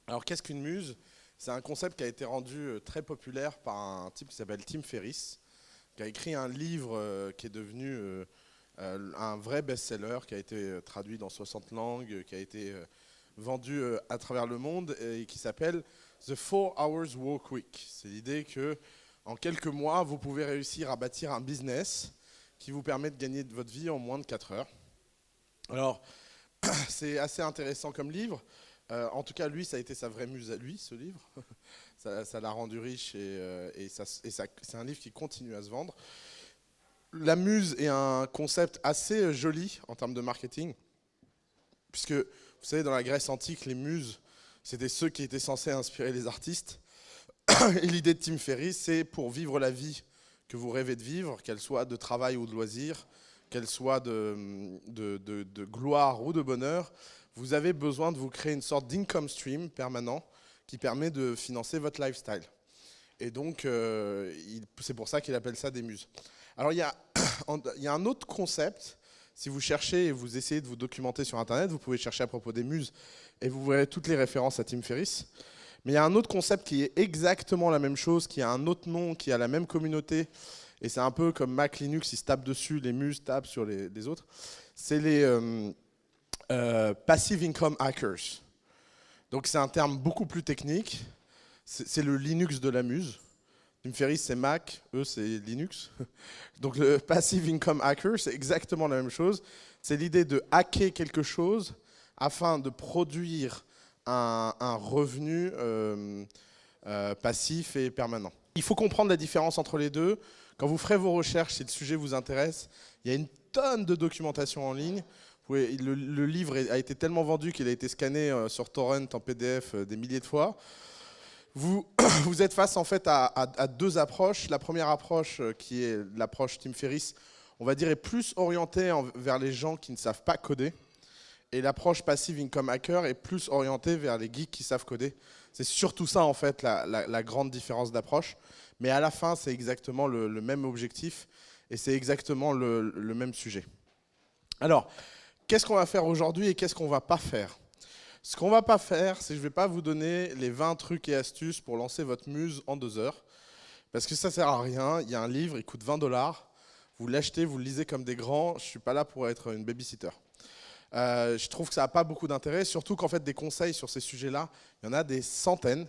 Alors, qu'est-ce qu'une muse? C'est un concept qui a été rendu très populaire par un type qui s'appelle Tim Ferriss, qui a écrit un livre qui est devenu un vrai best-seller, qui a été traduit dans 60 langues, qui a été vendu à travers le monde et qui s'appelle The 4 Hours Work Week. C'est l'idée que en quelques mois, vous pouvez réussir à bâtir un business qui vous permet de gagner de votre vie en moins de 4 heures. Alors, c'est assez intéressant comme livre. En tout cas, lui, ça a été sa vraie muse à lui, ce livre. Ça l'a rendu riche c'est un livre qui continue à se vendre. La muse est un concept assez joli en termes de marketing, puisque, vous savez, dans la Grèce antique, les muses, c'était ceux qui étaient censés inspirer les artistes. Et l'idée de Tim Ferriss, c'est pour vivre la vie que vous rêvez de vivre, qu'elle soit de travail ou de loisir, qu'elle soit de gloire ou de bonheur, vous avez besoin de vous créer une sorte d'income stream permanent qui permet de financer votre lifestyle. Et donc, c'est pour ça qu'il appelle ça des muses. Alors, il y a un autre concept. Si vous cherchez et vous essayez de vous documenter sur Internet, vous pouvez chercher à propos des muses et vous verrez toutes les références à Tim Ferriss. Mais il y a un autre concept qui est exactement la même chose, qui a un autre nom, qui a la même communauté. Et c'est un peu comme Mac Linux, ils se tapent dessus, les muses tapent sur les autres. C'est les Passive Income Hackers. Donc c'est un terme beaucoup plus technique. C'est le Linux de la muse. Tim Ferriss, c'est Mac, eux, c'est Linux. Donc le Passive Income Hacker, c'est exactement la même chose. C'est l'idée de hacker quelque chose afin de produire un revenu passif et permanent. Il faut comprendre la différence entre les deux. Quand vous ferez vos recherches, si le sujet vous intéresse, il y a une tonne de documentation en ligne. Le livre a été tellement vendu qu'il a été scanné sur Torrent en PDF des milliers de fois. Vous êtes face en fait à deux approches. La première approche, qui est l'approche Tim Ferriss, on va dire est plus orientée vers les gens qui ne savent pas coder. Et l'approche Passive Income Hacker est plus orientée vers les geeks qui savent coder. C'est surtout ça en fait la grande différence d'approche. Mais à la fin, c'est exactement le même objectif et c'est exactement le même sujet. Alors, qu'est-ce qu'on va faire aujourd'hui et qu'est-ce qu'on ne va pas faire? Ce qu'on ne va pas faire, c'est que je ne vais pas vous donner les 20 trucs et astuces pour lancer votre muse en 2 heures. Parce que ça ne sert à rien. Il y a un livre, il coûte 20 $. Vous l'achetez, vous le lisez comme des grands. Je ne suis pas là pour être une babysitter. Je trouve que ça n'a pas beaucoup d'intérêt, surtout qu'en fait des conseils sur ces sujets-là, il y en a des centaines,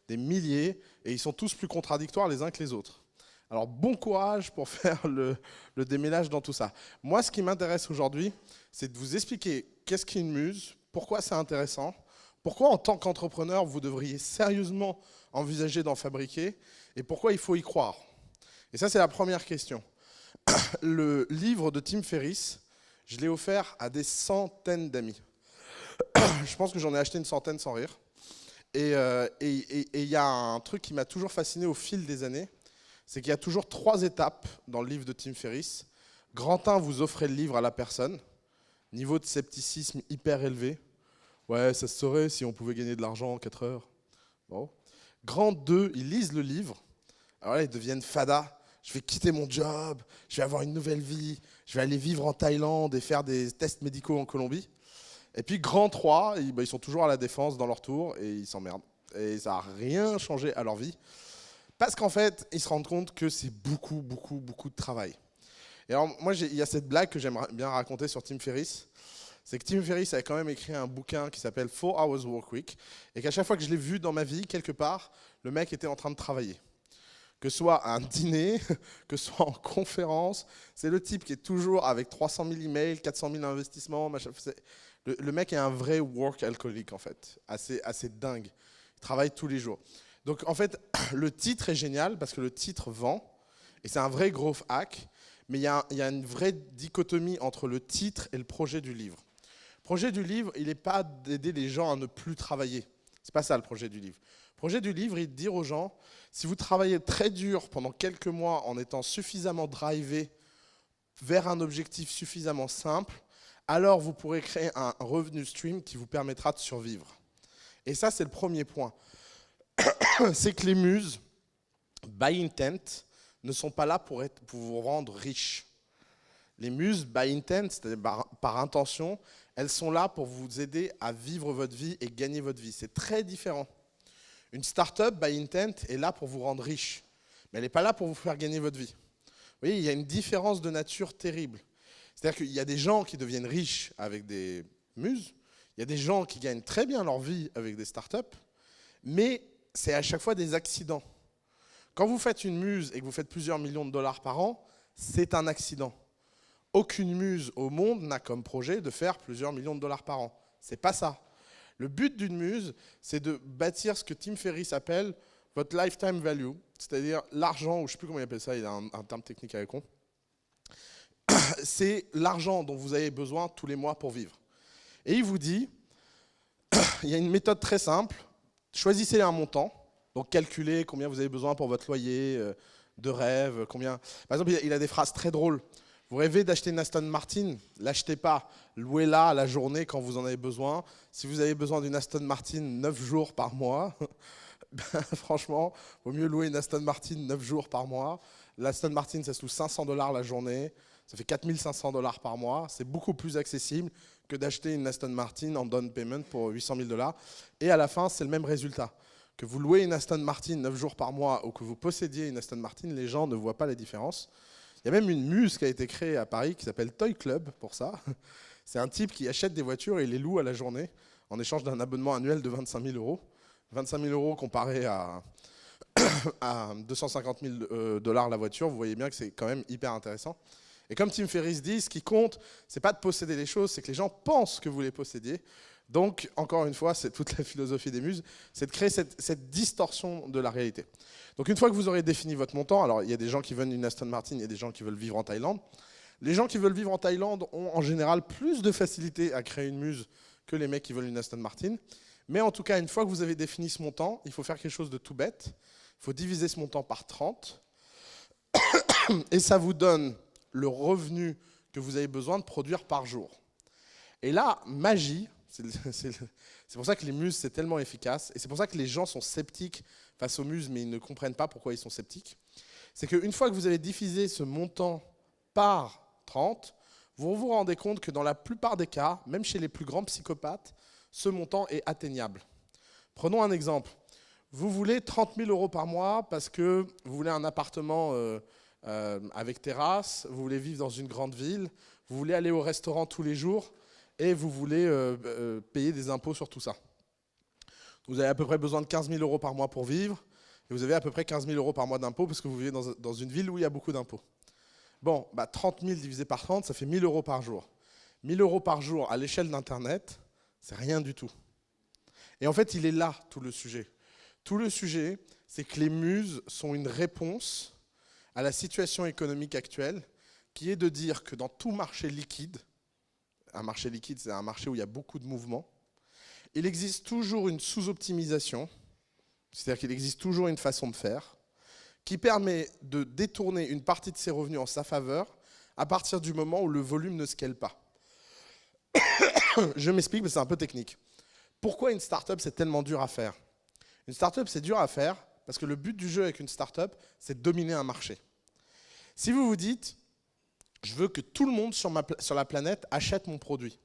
des milliers, et ils sont tous plus contradictoires les uns que les autres. Alors bon courage pour faire le démêlage dans tout ça. Moi, ce qui m'intéresse aujourd'hui, c'est de vous expliquer qu'est-ce qu'est une muse, pourquoi c'est intéressant, pourquoi en tant qu'entrepreneur, vous devriez sérieusement envisager d'en fabriquer, et pourquoi il faut y croire. Et ça, c'est la première question. Le livre de Tim Ferriss, je l'ai offert à des centaines d'amis. Je pense que j'en ai acheté une centaine sans rire. Et il y a un truc qui m'a toujours fasciné au fil des années, c'est qu'il y a toujours 3 étapes dans le livre de Tim Ferriss. Grand 1, vous offrez le livre à la personne. Niveau de scepticisme hyper élevé. Ouais, ça se saurait si on pouvait gagner de l'argent en 4 heures. Bon. Grand 2, ils lisent le livre. Alors là, ils deviennent fada. Je vais quitter mon job, je vais avoir une nouvelle vie, je vais aller vivre en Thaïlande et faire des tests médicaux en Colombie. Et puis grand 3, ils sont toujours à la défense dans leur tour et ils s'emmerdent. Et ça n'a rien changé à leur vie. Parce qu'en fait, ils se rendent compte que c'est beaucoup, beaucoup, beaucoup de travail. Et alors moi, il y a cette blague que j'aimerais bien raconter sur Tim Ferriss. C'est que Tim Ferriss avait quand même écrit un bouquin qui s'appelle 4 Hours Work Week. Et qu'à chaque fois que je l'ai vu dans ma vie, quelque part, le mec était en train de travailler. Que ce soit à un dîner, que ce soit en conférence, c'est le type qui est toujours avec 300 000 emails, 400 000 investissements. Machin. Le mec est un vrai work alcoolique en fait, assez dingue. Il travaille tous les jours. Donc en fait, le titre est génial parce que le titre vend, et c'est un vrai growth hack, mais il y a une vraie dichotomie entre le titre et le projet du livre. Le projet du livre, il n'est pas d'aider les gens à ne plus travailler. C'est pas ça le projet du livre. Le projet du livre est de dire aux gens, si vous travaillez très dur pendant quelques mois en étant suffisamment drivé vers un objectif suffisamment simple, alors vous pourrez créer un revenu stream qui vous permettra de survivre. Et ça, c'est le premier point. C'est que les muses, by intent, ne sont pas là pour vous rendre riche. Les muses, by intent, c'est-à-dire par intention, elles sont là pour vous aider à vivre votre vie et gagner votre vie. C'est très différent. Une startup, by intent, est là pour vous rendre riche, mais elle n'est pas là pour vous faire gagner votre vie. Vous voyez, il y a une différence de nature terrible. C'est-à-dire qu'il y a des gens qui deviennent riches avec des muses, il y a des gens qui gagnent très bien leur vie avec des startups, mais c'est à chaque fois des accidents. Quand vous faites une muse et que vous faites plusieurs millions de dollars par an, c'est un accident. Aucune muse au monde n'a comme projet de faire plusieurs millions de dollars par an. C'est pas ça. Le but d'une muse, c'est de bâtir ce que Tim Ferriss appelle votre lifetime value, c'est-à-dire l'argent, ou je ne sais plus comment il appelle ça, il a un terme technique avec con. C'est l'argent dont vous avez besoin tous les mois pour vivre. Et il vous dit, il y a une méthode très simple, choisissez un montant, donc calculez combien vous avez besoin pour votre loyer de rêve, combien. Par exemple, il a des phrases très drôles. Vous rêvez d'acheter une Aston Martin, l'achetez pas, louez-la à la journée quand vous en avez besoin. Si vous avez besoin d'une Aston Martin 9 jours par mois, ben, franchement, il vaut mieux louer une Aston Martin 9 jours par mois. L'Aston Martin, ça se loue $500 la journée, ça fait $4500 par mois. C'est beaucoup plus accessible que d'acheter une Aston Martin en down payment pour $800 000. Et à la fin, c'est le même résultat. Que vous louez une Aston Martin 9 jours par mois ou que vous possédiez une Aston Martin, les gens ne voient pas la différence. Il y a même une muse qui a été créée à Paris qui s'appelle Toy Club pour ça. C'est un type qui achète des voitures et les loue à la journée en échange d'un abonnement annuel de 25 000 €. 25 000 € comparé à 250 000 $ la voiture, vous voyez bien que c'est quand même hyper intéressant. Et comme Tim Ferriss dit, ce qui compte, c'est pas de posséder les choses, c'est que les gens pensent que vous les possédiez. Donc, encore une fois, c'est toute la philosophie des muses, c'est de créer cette distorsion de la réalité. Donc, une fois que vous aurez défini votre montant, alors il y a des gens qui veulent une Aston Martin, il y a des gens qui veulent vivre en Thaïlande. Les gens qui veulent vivre en Thaïlande ont en général plus de facilité à créer une muse que les mecs qui veulent une Aston Martin. Mais en tout cas, une fois que vous avez défini ce montant, il faut faire quelque chose de tout bête. Il faut diviser ce montant par 30. Et ça vous donne le revenu que vous avez besoin de produire par jour. Et là, magie, c'est pour ça que les muses, c'est tellement efficace. Et c'est pour ça que les gens sont sceptiques face aux muses, mais ils ne comprennent pas pourquoi ils sont sceptiques. C'est qu'une fois que vous avez divisé ce montant par 30, vous vous rendez compte que dans la plupart des cas, même chez les plus grands psychopathes, ce montant est atteignable. Prenons un exemple. Vous voulez 30 000 € par mois parce que vous voulez un appartement avec terrasse, vous voulez vivre dans une grande ville, vous voulez aller au restaurant tous les jours et vous voulez payer des impôts sur tout ça. Vous avez à peu près besoin de 15 000 € par mois pour vivre et vous avez à peu près 15 000 € par mois d'impôts parce que vous vivez dans une ville où il y a beaucoup d'impôts. Bon, 30 000 divisé par 30, ça fait 1 000 € par jour. 1 000 € par jour à l'échelle d'Internet, c'est rien du tout. Et en fait, il est là, tout le sujet. Tout le sujet, c'est que les muses sont une réponse à la situation économique actuelle, qui est de dire que dans tout marché liquide, un marché liquide, c'est un marché où il y a beaucoup de mouvements, il existe toujours une sous-optimisation, c'est-à-dire qu'il existe toujours une façon de faire, qui permet de détourner une partie de ses revenus en sa faveur à partir du moment où le volume ne scale pas. Je m'explique, mais c'est un peu technique. Pourquoi une startup, c'est tellement dur à faire? Une startup, c'est dur à faire parce que le but du jeu avec une startup, c'est de dominer un marché. Si vous vous dites, je veux que tout le monde sur la planète achète mon produit,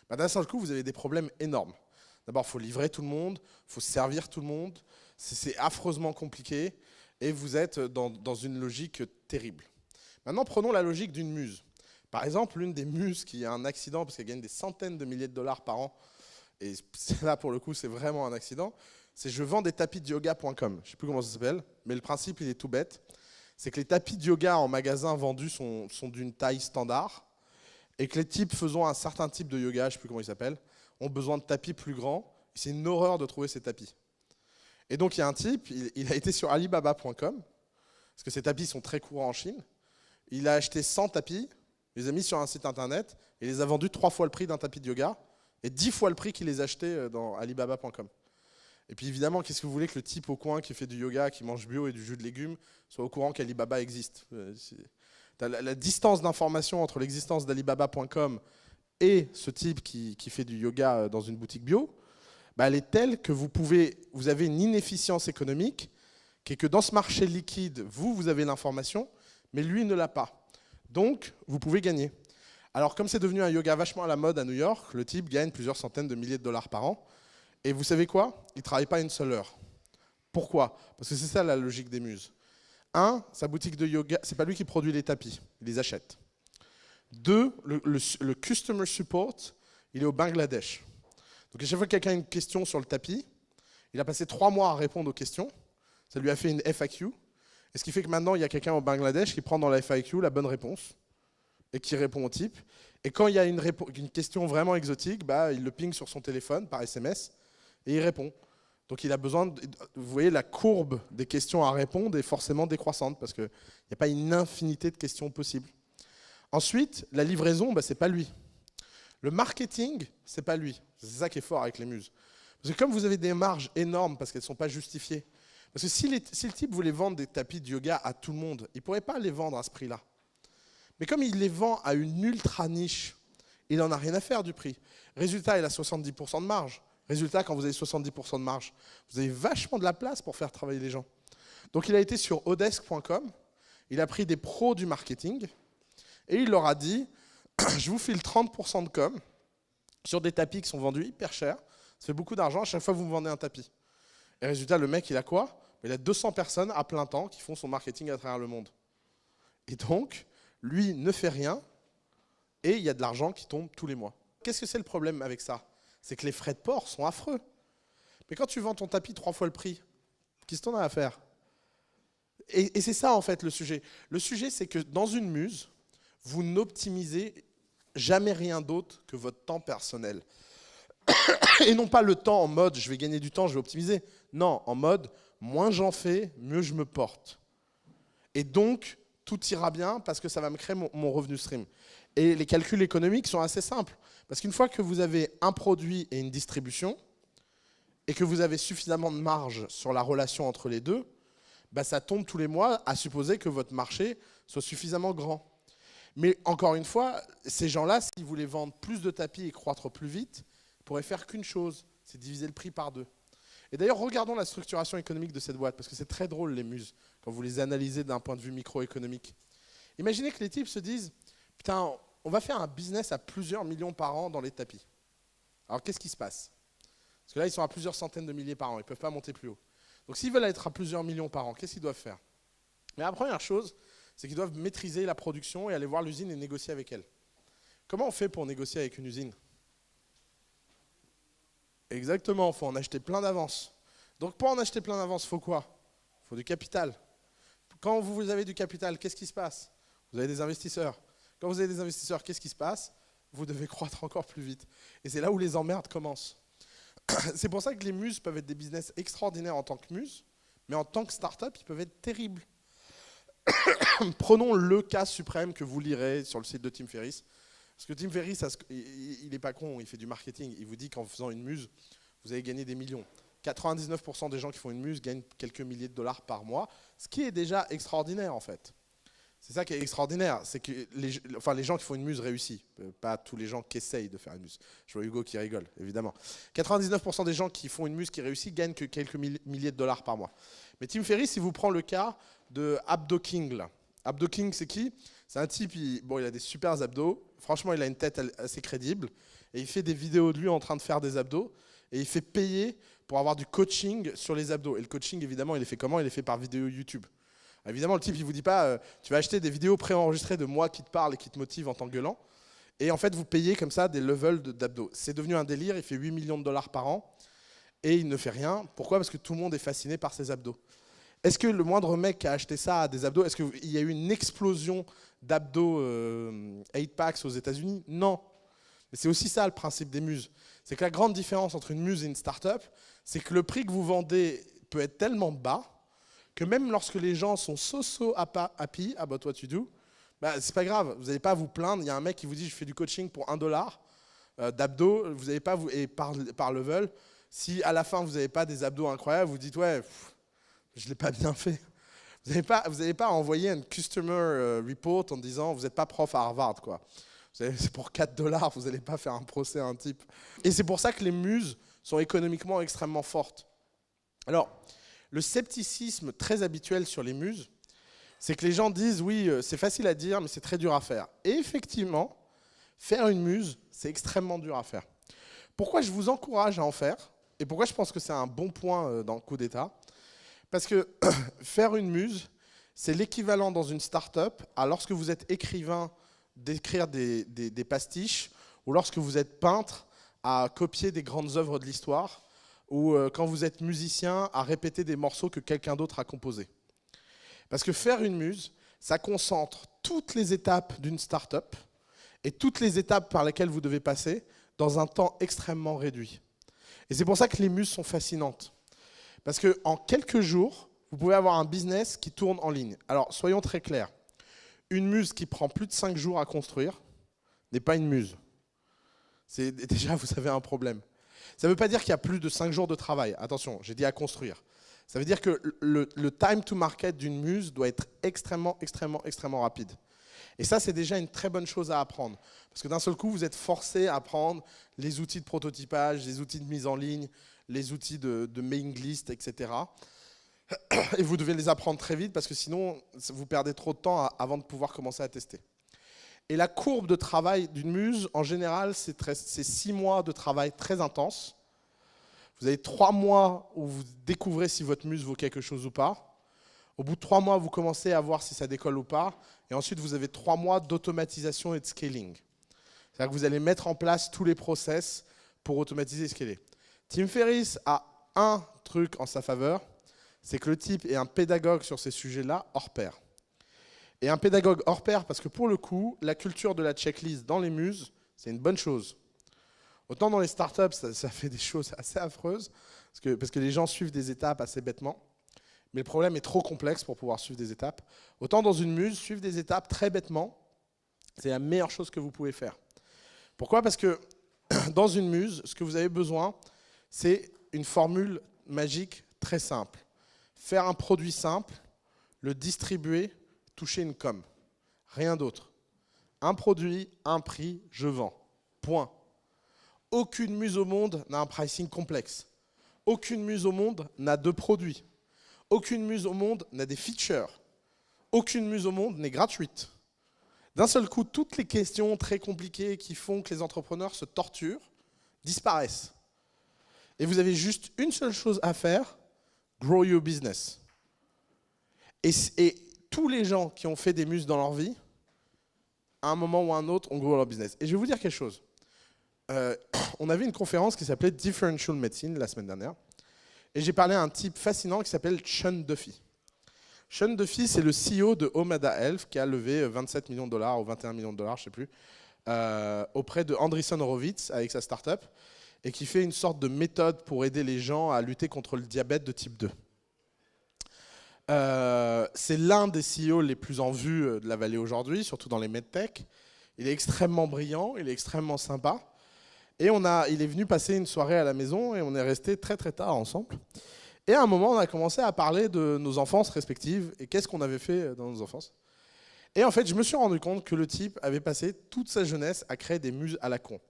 d'un seul coup, vous avez des problèmes énormes. D'abord, il faut livrer tout le monde, il faut servir tout le monde, c'est affreusement compliqué et vous êtes dans une logique terrible. Maintenant, prenons la logique d'une muse. Par exemple, l'une des muses qui a un accident parce qu'elle gagne des centaines de milliers de dollars par an, et là pour le coup c'est vraiment un accident, c'est je vends des tapis de yoga.com. Je ne sais plus comment ça s'appelle, mais le principe il est tout bête. C'est que les tapis de yoga en magasin vendus sont d'une taille standard et que les types faisant un certain type de yoga, je ne sais plus comment il s'appelle, ont besoin de tapis plus grands. C'est une horreur de trouver ces tapis. Et donc il y a un type, il a été sur Alibaba.com, parce que ces tapis sont très courants en Chine. Il a acheté 100 tapis, il les a mis sur un site internet et les a vendus 3 fois le prix d'un tapis de yoga et 10 fois le prix qu'il les achetait dans Alibaba.com. Et puis évidemment, qu'est-ce que vous voulez que le type au coin qui fait du yoga, qui mange bio et du jus de légumes, soit au courant qu'Alibaba existe? La distance d'information entre l'existence d'Alibaba.com et ce type qui fait du yoga dans une boutique bio, elle est telle que vous avez une inefficience économique, qui est que dans ce marché liquide, vous avez l'information, mais lui ne l'a pas. Donc, vous pouvez gagner. Alors, comme c'est devenu un yoga vachement à la mode à New York, le type gagne plusieurs centaines de milliers de dollars par an. Et vous savez quoi? Il ne travaille pas une seule heure. Pourquoi? Parce que c'est ça la logique des muses. Un, sa boutique de yoga, c'est pas lui qui produit les tapis, il les achète. Deux, le customer support, il est au Bangladesh. Donc à chaque fois que quelqu'un a une question sur le tapis, il a passé 3 mois à répondre aux questions. Ça lui a fait une FAQ. Et ce qui fait que maintenant, il y a quelqu'un au Bangladesh qui prend dans la FAQ la bonne réponse et qui répond au type. Et quand il y a une question vraiment exotique, bah, il le ping sur son téléphone par SMS et il répond. Donc il a besoin, vous voyez, la courbe des questions à répondre est forcément décroissante parce qu'il n'y a pas une infinité de questions possibles. Ensuite, la livraison, bah, ce n'est pas lui. Le marketing, ce n'est pas lui. C'est ça qui est fort avec les muses. Parce que comme vous avez des marges énormes parce qu'elles ne sont pas justifiées, parce que si le type voulait vendre des tapis de yoga à tout le monde, il ne pourrait pas les vendre à ce prix-là. Mais comme il les vend à une ultra niche, il n'en a rien à faire du prix. Résultat, il a 70% de marge. Résultat, quand vous avez 70% de marge, vous avez vachement de la place pour faire travailler les gens. Donc il a été sur odesk.com, il a pris des pros du marketing et il leur a dit « Je vous file 30% de com sur des tapis qui sont vendus hyper cher, ça fait beaucoup d'argent, à chaque fois vous me vendez un tapis. » Et résultat, le mec, il a quoi? Il a 200 personnes à plein temps qui font son marketing à travers le monde. Et donc, lui ne fait rien et il y a de l'argent qui tombe tous les mois. Qu'est-ce que c'est le problème avec ça? C'est que les frais de port sont affreux. Mais quand tu vends ton tapis 3 fois le prix, qu'est-ce que t'en as à faire? Et c'est ça en fait le sujet. Le sujet, c'est que dans une muse, vous n'optimisez jamais rien d'autre que votre temps personnel. Et non pas le temps en mode je vais gagner du temps, je vais optimiser. Non, en mode moins j'en fais, mieux je me porte. Et donc, tout ira bien parce que ça va me créer mon revenu stream. Et les calculs économiques sont assez simples. Parce qu'une fois que vous avez un produit et une distribution, et que vous avez suffisamment de marge sur la relation entre les deux, bah ça tombe tous les mois à supposer que votre marché soit suffisamment grand. Mais encore une fois, ces gens-là, s'ils voulaient vendre plus de tapis et croître plus vite, ils pourraient faire qu'une chose, c'est diviser le prix par 2. Et d'ailleurs, regardons la structuration économique de cette boîte, parce que c'est très drôle les muses, quand vous les analysez d'un point de vue microéconomique. Imaginez que les types se disent « Putain, on va faire un business à plusieurs millions par an dans les tapis. » Alors qu'est-ce qui se passe? Parce que là, ils sont à plusieurs centaines de milliers par an, ils ne peuvent pas monter plus haut. Donc s'ils veulent être à plusieurs millions par an, qu'est-ce qu'ils doivent faire? Mais la première chose, c'est qu'ils doivent maîtriser la production et aller voir l'usine et négocier avec elle. Comment on fait pour négocier avec une usine? Exactement, il faut en acheter plein d'avance. Donc pour en acheter plein d'avance, il faut quoi? Il faut du capital. Quand vous avez du capital, qu'est-ce qui se passe? Vous avez des investisseurs. Quand vous avez des investisseurs, qu'est-ce qui se passe? Vous devez croître encore plus vite. Et c'est là où les emmerdes commencent. C'est pour ça que les muses peuvent être des business extraordinaires en tant que muses, mais en tant que start-up, ils peuvent être terribles. Prenons le cas suprême que vous lirez sur le site de Tim Ferriss. Parce que Tim Ferriss, il n'est pas con, il fait du marketing. Il vous dit qu'en faisant une muse, vous allez gagner des millions. 99% des gens qui font une muse gagnent quelques milliers de dollars par mois, ce qui est déjà extraordinaire en fait. C'est ça qui est extraordinaire, c'est que les gens qui font une muse réussissent, pas tous les gens qui essayent de faire une muse. Je vois Hugo qui rigole, évidemment. 99% des gens qui font une muse qui réussit gagnent que quelques milliers de dollars par mois. Mais Tim Ferriss, il vous prend le cas de Abdo King. Là. Abdo King, c'est qui? C'est un type, il a des super abdos. Franchement, il a une tête assez crédible. Et il fait des vidéos de lui en train de faire des abdos. Et il fait payer pour avoir du coaching sur les abdos. Et le coaching, évidemment, il est fait comment? Il est fait par vidéo YouTube. Évidemment, le type, il ne vous dit pas tu vas acheter des vidéos préenregistrées de moi qui te parle et qui te motive en t'engueulant. Et en fait, vous payez comme ça des levels d'abdos. C'est devenu un délire, il fait 8 millions de dollars par an et il ne fait rien. Pourquoi? Parce que tout le monde est fasciné par ses abdos. Est-ce que le moindre mec qui a acheté ça a des abdos? Est-ce qu'il y a eu une explosion d'abdos 8-packs aux États-Unis? Non. Mais c'est aussi ça le principe des muses. C'est que la grande différence entre une muse et une start-up, c'est que le prix que vous vendez peut être tellement bas que même lorsque les gens sont so happy about what you do, bah, c'est pas grave, vous n'allez pas vous plaindre. Il y a un mec qui vous dit je fais du coaching pour $1 d'abdos, vous n'allez pas et par level, si à la fin vous n'avez pas des abdos incroyables, vous dites ouais, je l'ai pas bien fait. Vous n'allez pas envoyer un customer report en disant vous n'êtes pas prof à Harvard quoi. C'est pour $4, vous n'allez pas faire un procès à un type. Et c'est pour ça que les muses sont économiquement extrêmement fortes. Alors, le scepticisme très habituel sur les muses, c'est que les gens disent oui, c'est facile à dire, mais c'est très dur à faire. Et effectivement, Faire une muse, c'est extrêmement dur à faire. Pourquoi je vous encourage à en faire et pourquoi je pense que c'est un bon point dans le coup d'état? Parce que faire une muse, c'est l'équivalent dans une start-up à lorsque vous êtes écrivain d'écrire des pastiches ou lorsque vous êtes peintre à copier des grandes œuvres de l'histoire ou quand vous êtes musicien à répéter des morceaux que quelqu'un d'autre a composés. Parce que faire une muse, ça concentre toutes les étapes d'une start-up et toutes les étapes par lesquelles vous devez passer dans un temps extrêmement réduit. Et c'est pour ça que les muses sont fascinantes. Parce qu'en quelques jours, vous pouvez avoir un business qui tourne en ligne. Alors, soyons très clairs. Une muse qui prend plus de 5 jours à construire n'est pas une muse. Déjà, vous avez un problème. Ça ne veut pas dire qu'il y a plus de 5 jours de travail. Attention, j'ai dit à construire. Ça veut dire que le time to market d'une muse doit être extrêmement rapide. Et ça, c'est déjà une très bonne chose à apprendre. Parce que d'un seul coup, vous êtes forcé à apprendre les outils de prototypage, les outils de mise en ligne, les outils de mailing list, etc. Et vous devez les apprendre très vite parce que sinon, vous perdez trop de temps avant de pouvoir commencer à tester. Et la courbe de travail d'une muse, en général, c'est 6 mois de travail très intense. Vous avez 3 mois où vous découvrez si votre muse vaut quelque chose ou pas. Au bout de 3 mois, vous commencez à voir si ça décolle ou pas. Et ensuite, vous avez 3 mois d'automatisation et de scaling. C'est-à-dire que vous allez mettre en place tous les process pour automatiser et scaler. Tim Ferriss a un truc en sa faveur, c'est que le type est un pédagogue sur ces sujets-là hors pair. Et un pédagogue hors pair parce que pour le coup, la culture de la checklist dans les muses, c'est une bonne chose. Autant dans les startups, ça fait des choses assez affreuses, parce que les gens suivent des étapes assez bêtement. Mais le problème est trop complexe pour pouvoir suivre des étapes. Autant dans une muse, suivre des étapes très bêtement, c'est la meilleure chose que vous pouvez faire. Pourquoi? Parce que dans une muse, ce que vous avez besoin, c'est une formule magique très simple. Faire un produit simple, le distribuer, toucher une com. Rien d'autre. Un produit, un prix, je vends. Point. Aucune muse au monde n'a un pricing complexe. Aucune muse au monde n'a 2 produits. Aucune muse au monde n'a des features. Aucune muse au monde n'est gratuite. D'un seul coup, toutes les questions très compliquées qui font que les entrepreneurs se torturent disparaissent. Et vous avez juste une seule chose à faire, grow your business. Et tous les gens qui ont fait des muses dans leur vie, à un moment ou à un autre, ont grow leur business. Et je vais vous dire quelque chose. On avait une conférence qui s'appelait Differential Medicine la semaine dernière. Et j'ai parlé à un type fascinant qui s'appelle Sean Duffy. Sean Duffy, c'est le CEO de Omada Health qui a levé 27 millions de dollars ou 21 millions de dollars, je ne sais plus, auprès de Andreessen Horowitz avec sa start-up et qui fait une sorte de méthode pour aider les gens à lutter contre le diabète de type 2. C'est l'un des CEO les plus en vue de la vallée aujourd'hui, surtout dans les medtech. Il est extrêmement brillant, il est extrêmement sympa. Et il est venu passer une soirée à la maison et on est resté très très tard ensemble. Et à un moment, on a commencé à parler de nos enfances respectives et qu'est-ce qu'on avait fait dans nos enfances. Et en fait, je me suis rendu compte que le type avait passé toute sa jeunesse à créer des muses à la con.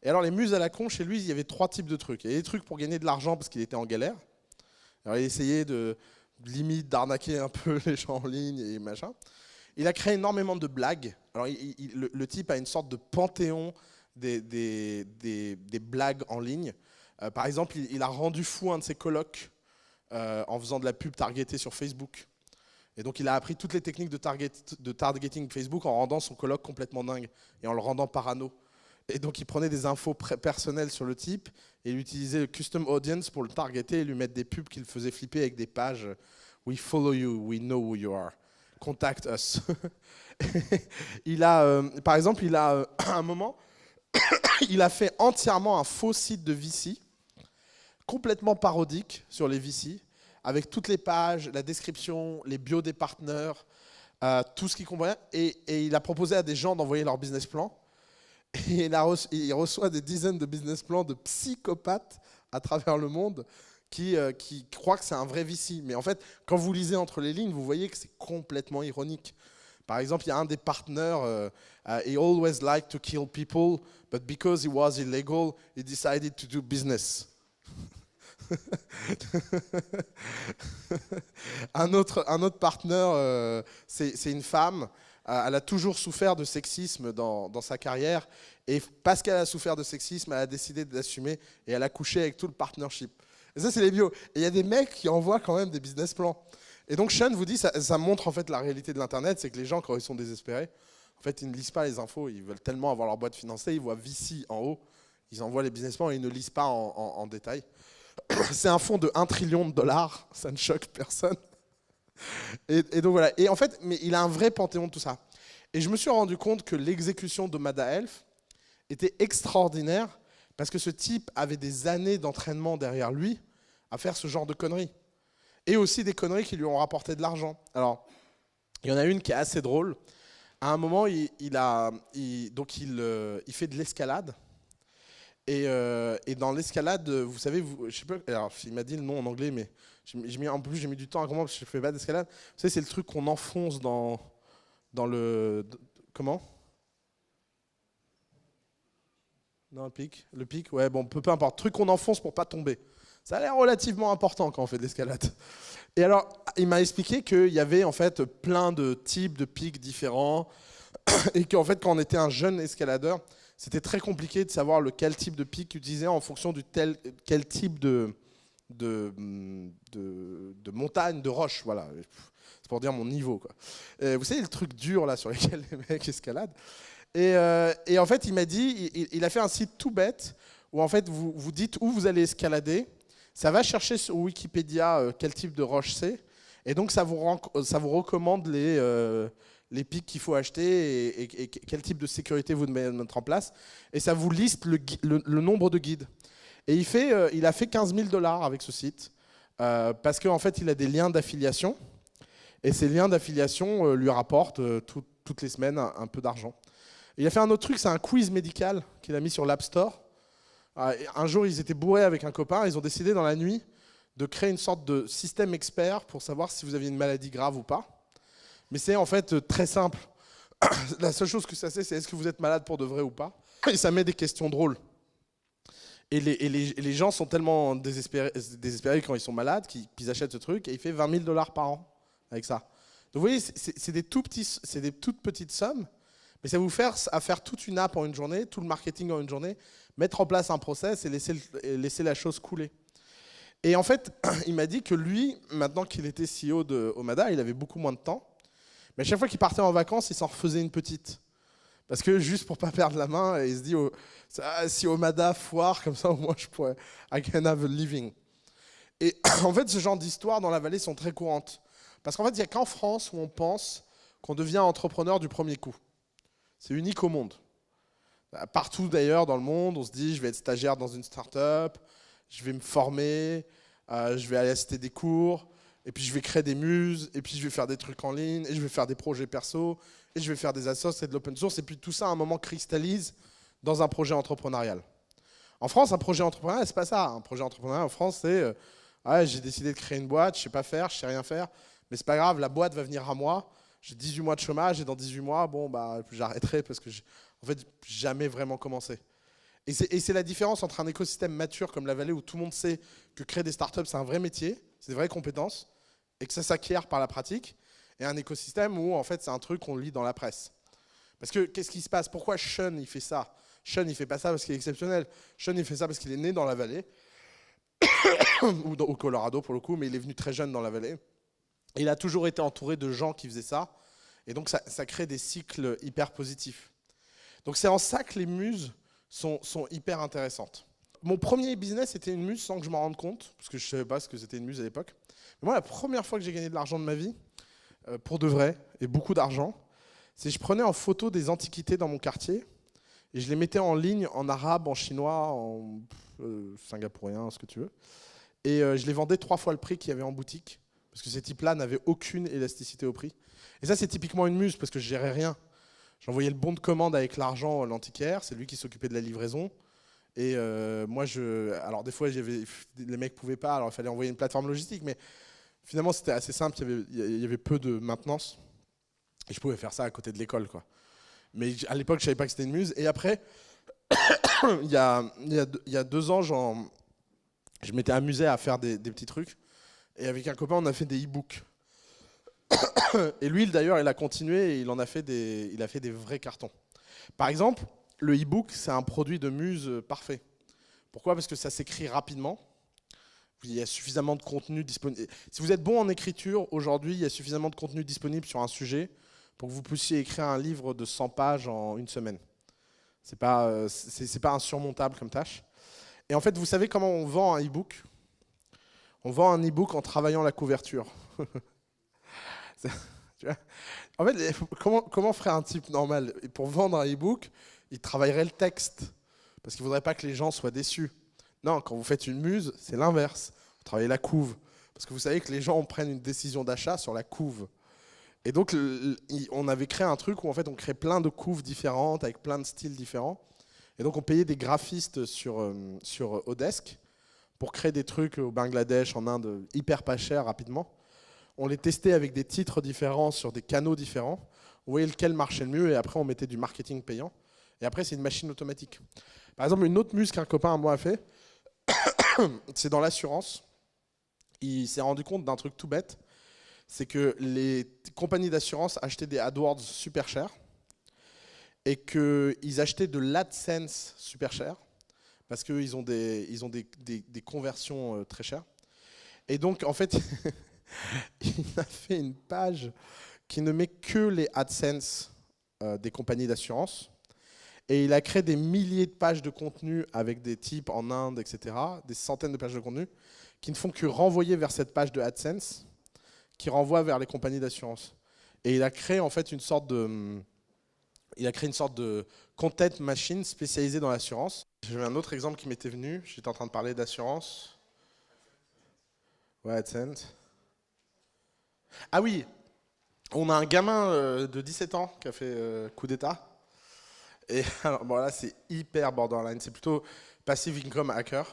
Et alors, les muses à la con, chez lui, il y avait 3 types de trucs. Il y avait des trucs pour gagner de l'argent parce qu'il était en galère. Alors, il essayait limite d'arnaquer un peu les gens en ligne et machin. Il a créé énormément de blagues. Alors, le type a une sorte de panthéon des blagues en ligne. Par exemple, il a rendu fou un de ses colocs en faisant de la pub targetée sur Facebook. Et donc, il a appris toutes les techniques de targeting Facebook en rendant son coloc complètement dingue et en le rendant parano. Et donc, il prenait des infos personnelles sur le type et il utilisait le custom audience pour le targeter et lui mettre des pubs qui le faisaient flipper avec des pages « We follow you, we know who you are. Contact us ». Par exemple, à un moment, il a fait entièrement un faux site de VC, complètement parodique sur les VC, avec toutes les pages, la description, les bios des partenaires, tout ce qu'il comprenait. Et il a proposé à des gens d'envoyer leur business plan. Et il reçoit des dizaines de business plans de psychopathes à travers le monde qui croient que c'est un vrai VC. Mais en fait, quand vous lisez entre les lignes, vous voyez que c'est complètement ironique. Par exemple, il y a un des partenaires, he always liked to kill people, but because he was illegal, he decided to do business. un autre partenaire, c'est une femme Elle a toujours souffert de sexisme dans sa carrière. Et parce qu'elle a souffert de sexisme, elle a décidé d'assumer et elle a couché avec tout le partnership. Et ça, c'est les bios. Et il y a des mecs qui envoient quand même des business plans. Et donc, Sean vous dit, ça montre en fait la réalité de l'Internet, c'est que les gens, quand ils sont désespérés, en fait, ils ne lisent pas les infos. Ils veulent tellement avoir leur boîte financée, ils voient VC en haut, ils envoient les business plans et ils ne lisent pas en détail. C'est un fonds de 1 trillion de dollars, ça ne choque personne. Et donc voilà. Et en fait, mais il a un vrai panthéon de tout ça. Et je me suis rendu compte que l'exécution de Mada Health était extraordinaire parce que ce type avait des années d'entraînement derrière lui à faire ce genre de conneries. Et aussi des conneries qui lui ont rapporté de l'argent. Alors, il y en a une qui est assez drôle. À un moment, il fait de l'escalade. Et dans l'escalade, vous savez, je sais pas, alors il m'a dit le nom en anglais, mais en plus j'ai mis du temps à comprendre parce que je ne fais pas d'escalade. Vous savez, c'est le truc qu'on enfonce dans le... Comment ? Dans le pic. Le pic, ouais, bon, peu importe. Truc qu'on enfonce pour pas tomber. Ça a l'air relativement important quand on fait de l'escalade. Et alors, il m'a expliqué qu'il y avait en fait plein de types de pics différents et qu'en fait, quand on était un jeune escaladeur, c'était très compliqué de savoir quel type de pic utiliser en fonction du quel type de montagne, de roche. Voilà. C'est pour dire mon niveau, quoi. Vous savez, le truc dur là sur lequel les mecs escaladent. Et en fait, il m'a dit, il a fait un site tout bête où en fait vous dites où vous allez escalader. Ça va chercher sur Wikipédia quel type de roche c'est. Et donc ça vous recommande les pics qu'il faut acheter et quel type de sécurité vous devez mettre en place. Et ça vous liste le nombre de guides. Et il a fait 15 000 $ avec ce site parce qu'en fait, il a des liens d'affiliation. Et ces liens d'affiliation lui rapportent toutes les semaines un peu d'argent. Il a fait un autre truc, c'est un quiz médical qu'il a mis sur l'App Store. Un jour, ils étaient bourrés avec un copain. Ils ont décidé dans la nuit de créer une sorte de système expert pour savoir si vous aviez une maladie grave ou pas. Mais c'est en fait très simple. La seule chose que ça sait, c'est est-ce que vous êtes malade pour de vrai ou pas. Et ça met des questions drôles. Et les gens sont tellement désespérés quand ils sont malades qu'ils achètent ce truc et il fait 20 000 $ par an avec ça. Donc vous voyez, c'est des toutes petites sommes, mais ça vous fait faire toute une app en une journée, tout le marketing en une journée, mettre en place un process et laisser la chose couler. Et en fait, il m'a dit que lui, maintenant qu'il était CEO de Omada, il avait beaucoup moins de temps. Mais à chaque fois qu'il partait en vacances, il s'en refaisait une petite. Parce que juste pour pas perdre la main, il se dit si Omada foire, comme ça au moins je pourrais I can have a living. Et en fait, ce genre d'histoires dans la vallée sont très courantes. Parce qu'en fait, il n'y a qu'en France où on pense qu'on devient entrepreneur du premier coup. C'est unique au monde. Partout d'ailleurs dans le monde, on se dit je vais être stagiaire dans une start-up, je vais me former, je vais aller assister des cours, et puis je vais créer des muses, et puis je vais faire des trucs en ligne, et je vais faire des projets perso, et je vais faire des associations et de l'open source, et puis tout ça à un moment cristallise dans un projet entrepreneurial. En France, un projet entrepreneurial, c'est pas ça. Un projet entrepreneurial en France, c'est j'ai décidé de créer une boîte, je sais pas faire, je sais rien faire, mais c'est pas grave, la boîte va venir à moi. J'ai 18 mois de chômage et dans 18 mois, bon bah j'arrêterai parce que en fait, jamais vraiment commencé. Et c'est la différence entre un écosystème mature comme la vallée où tout le monde sait que créer des startups c'est un vrai métier, c'est des vraies compétences et que ça s'acquiert par la pratique, et un écosystème où en fait c'est un truc qu'on lit dans la presse. Parce que qu'est-ce qui se passe? Pourquoi Sean il fait ça? Sean il fait pas ça parce qu'il est exceptionnel. Sean il fait ça parce qu'il est né dans la vallée ou au Colorado pour le coup, mais il est venu très jeune dans la vallée. Et il a toujours été entouré de gens qui faisaient ça, et donc ça crée des cycles hyper positifs. Donc c'est en ça que les muses sont hyper intéressantes. Mon premier business était une muse sans que je m'en rende compte, parce que je ne savais pas ce que c'était une muse à l'époque. Mais moi, la première fois que j'ai gagné de l'argent de ma vie, pour de vrai, et beaucoup d'argent, c'est que je prenais en photo des antiquités dans mon quartier, et je les mettais en ligne en arabe, en chinois, en singapourien, ce que tu veux. Et je les vendais 3 fois le prix qu'il y avait en boutique, parce que ces types-là n'avaient aucune élasticité au prix. Et ça, c'est typiquement une muse, parce que je gérais rien. J'envoyais le bon de commande avec l'argent à l'antiquaire, c'est lui qui s'occupait de la livraison. Et moi, alors des fois, les mecs ne pouvaient pas, alors il fallait envoyer une plateforme logistique, mais finalement, c'était assez simple, il y avait peu de maintenance. Et je pouvais faire ça à côté de l'école, quoi. Mais à l'époque, je ne savais pas que c'était une muse. Et après, il y a 2 ans, je m'étais amusé à faire des petits trucs. Et avec un copain, on a fait des e-books. Et lui, d'ailleurs, il a continué et il a fait des vrais cartons. Par exemple, le e-book, c'est un produit de muse parfait. Pourquoi? Parce que ça s'écrit rapidement. Il y a suffisamment de contenu disponible. Si vous êtes bon en écriture, aujourd'hui, il y a suffisamment de contenu disponible sur un sujet pour que vous puissiez écrire un livre de 100 pages en une semaine. C'est pas insurmontable comme tâche. Et en fait, vous savez comment on vend un e-book? On vend un e-book en travaillant la couverture. Tu vois, en fait, comment ferait un type normal? Et pour vendre un e-book, il travaillerait le texte, parce qu'il ne voudrait pas que les gens soient déçus. Non, quand vous faites une muse, c'est l'inverse. Vous travaillez la couve, parce que vous savez que les gens prennent une décision d'achat sur la couve. Et donc, on avait créé un truc où en fait, on crée plein de couves différentes, avec plein de styles différents. Et donc, on payait des graphistes sur Odesk pour créer des trucs au Bangladesh, en Inde, hyper pas cher, rapidement. On les testait avec des titres différents sur des canaux différents. On voyait lequel marchait le mieux et après on mettait du marketing payant. Et après c'est une machine automatique. Par exemple, une autre muse qu'un copain à moi a fait, c'est dans l'assurance. Il s'est rendu compte d'un truc tout bête, c'est que les compagnies d'assurance achetaient des AdWords super chers et qu'ils achetaient de l'AdSense super cher parce qu'ils ont des conversions très chères. Et donc en fait... il a fait une page qui ne met que les AdSense des compagnies d'assurance. Et il a créé des milliers de pages de contenu avec des types en Inde, etc. Des centaines de pages de contenu qui ne font que renvoyer vers cette page de AdSense qui renvoie vers les compagnies d'assurance. Et il a créé en fait une sorte de content machine spécialisée dans l'assurance. J'avais un autre exemple qui m'était venu. J'étais en train de parler d'assurance. Ouais, AdSense. Ah oui, on a un gamin de 17 ans qui a fait coup d'État. Et alors, bon, là, c'est hyper borderline. C'est plutôt passive income hacker.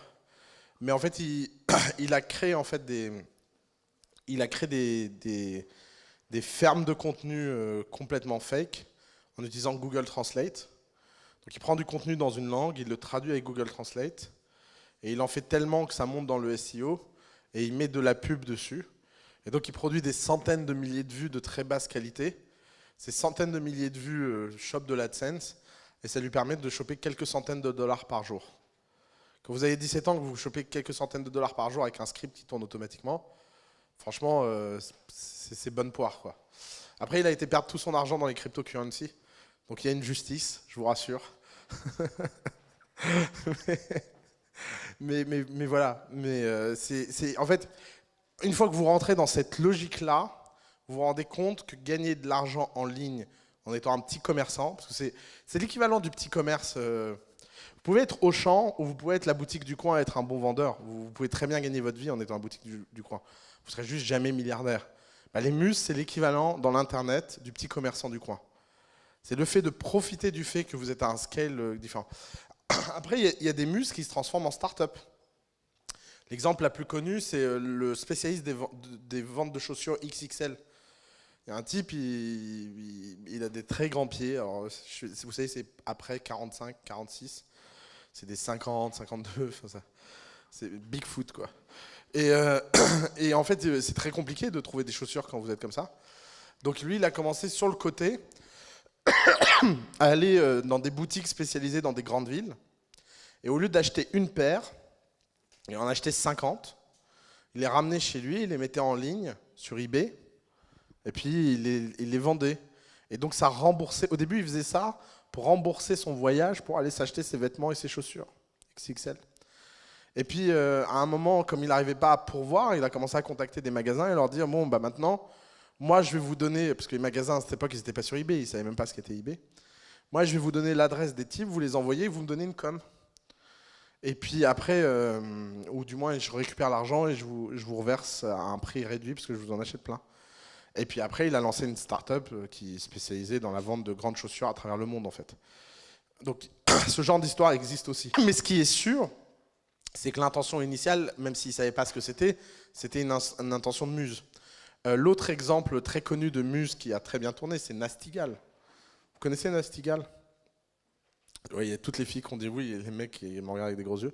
Mais en fait, il a créé en fait des fermes de contenu complètement fake en utilisant Google Translate. Donc, il prend du contenu dans une langue, il le traduit avec Google Translate. Et il en fait tellement que ça monte dans le SEO. Et il met de la pub dessus. Et donc, il produit des centaines de milliers de vues de très basse qualité. Ces centaines de milliers de vues chopent de l'AdSense et ça lui permet de choper quelques centaines de dollars par jour. Quand vous avez 17 ans, que vous chopez quelques centaines de dollars par jour avec un script qui tourne automatiquement, franchement, c'est bonne poire, quoi. Après, il a été perdre tout son argent dans les cryptocurrencies. Donc, il y a une justice, je vous rassure. mais voilà. En fait... Une fois que vous rentrez dans cette logique-là, vous vous rendez compte que gagner de l'argent en ligne en étant un petit commerçant, parce que c'est l'équivalent du petit commerce. Vous pouvez être Auchan ou vous pouvez être la boutique du coin et être un bon vendeur. Vous pouvez très bien gagner votre vie en étant la boutique du coin. Vous serez juste jamais milliardaire. Bah, les muses, c'est l'équivalent dans l'Internet du petit commerçant du coin. C'est le fait de profiter du fait que vous êtes à un scale différent. Après, il y a des muses qui se transforment en start-up. L'exemple la plus connue, c'est le spécialiste des ventes de chaussures XXL. Il y a un type, il a des très grands pieds. Alors, vous savez, c'est après 45, 46. C'est des 50, 52. C'est Bigfoot, quoi. Et en fait, c'est très compliqué de trouver des chaussures quand vous êtes comme ça. Donc lui, il a commencé sur le côté à aller dans des boutiques spécialisées dans des grandes villes. Et au lieu d'acheter une paire, il en achetait 50, il les ramenait chez lui, il les mettait en ligne sur eBay, et puis il les vendait. Et donc ça remboursait, au début il faisait ça pour rembourser son voyage, pour aller s'acheter ses vêtements et ses chaussures, XXL. Et puis à un moment, comme il n'arrivait pas à pourvoir, il a commencé à contacter des magasins et leur dire, bon bah maintenant, moi je vais vous donner, parce que les magasins à cette époque ils n'étaient pas sur eBay, ils ne savaient même pas ce qu'était eBay, moi je vais vous donner l'adresse des types, vous les envoyez, vous me donnez une com. Et puis après, ou du moins je récupère l'argent et je vous reverse à un prix réduit parce que je vous en achète plein. Et puis après, il a lancé une start-up qui est spécialisée dans la vente de grandes chaussures à travers le monde en fait. Donc ce genre d'histoire existe aussi. Mais ce qui est sûr, c'est que l'intention initiale, même s'il ne savait pas ce que c'était une intention de muse. L'autre exemple très connu de muse qui a très bien tourné, c'est Nastigal. Vous connaissez Nastigal ? Oui, il y a toutes les filles qui ont dit oui et les mecs qui me regardent avec des gros yeux.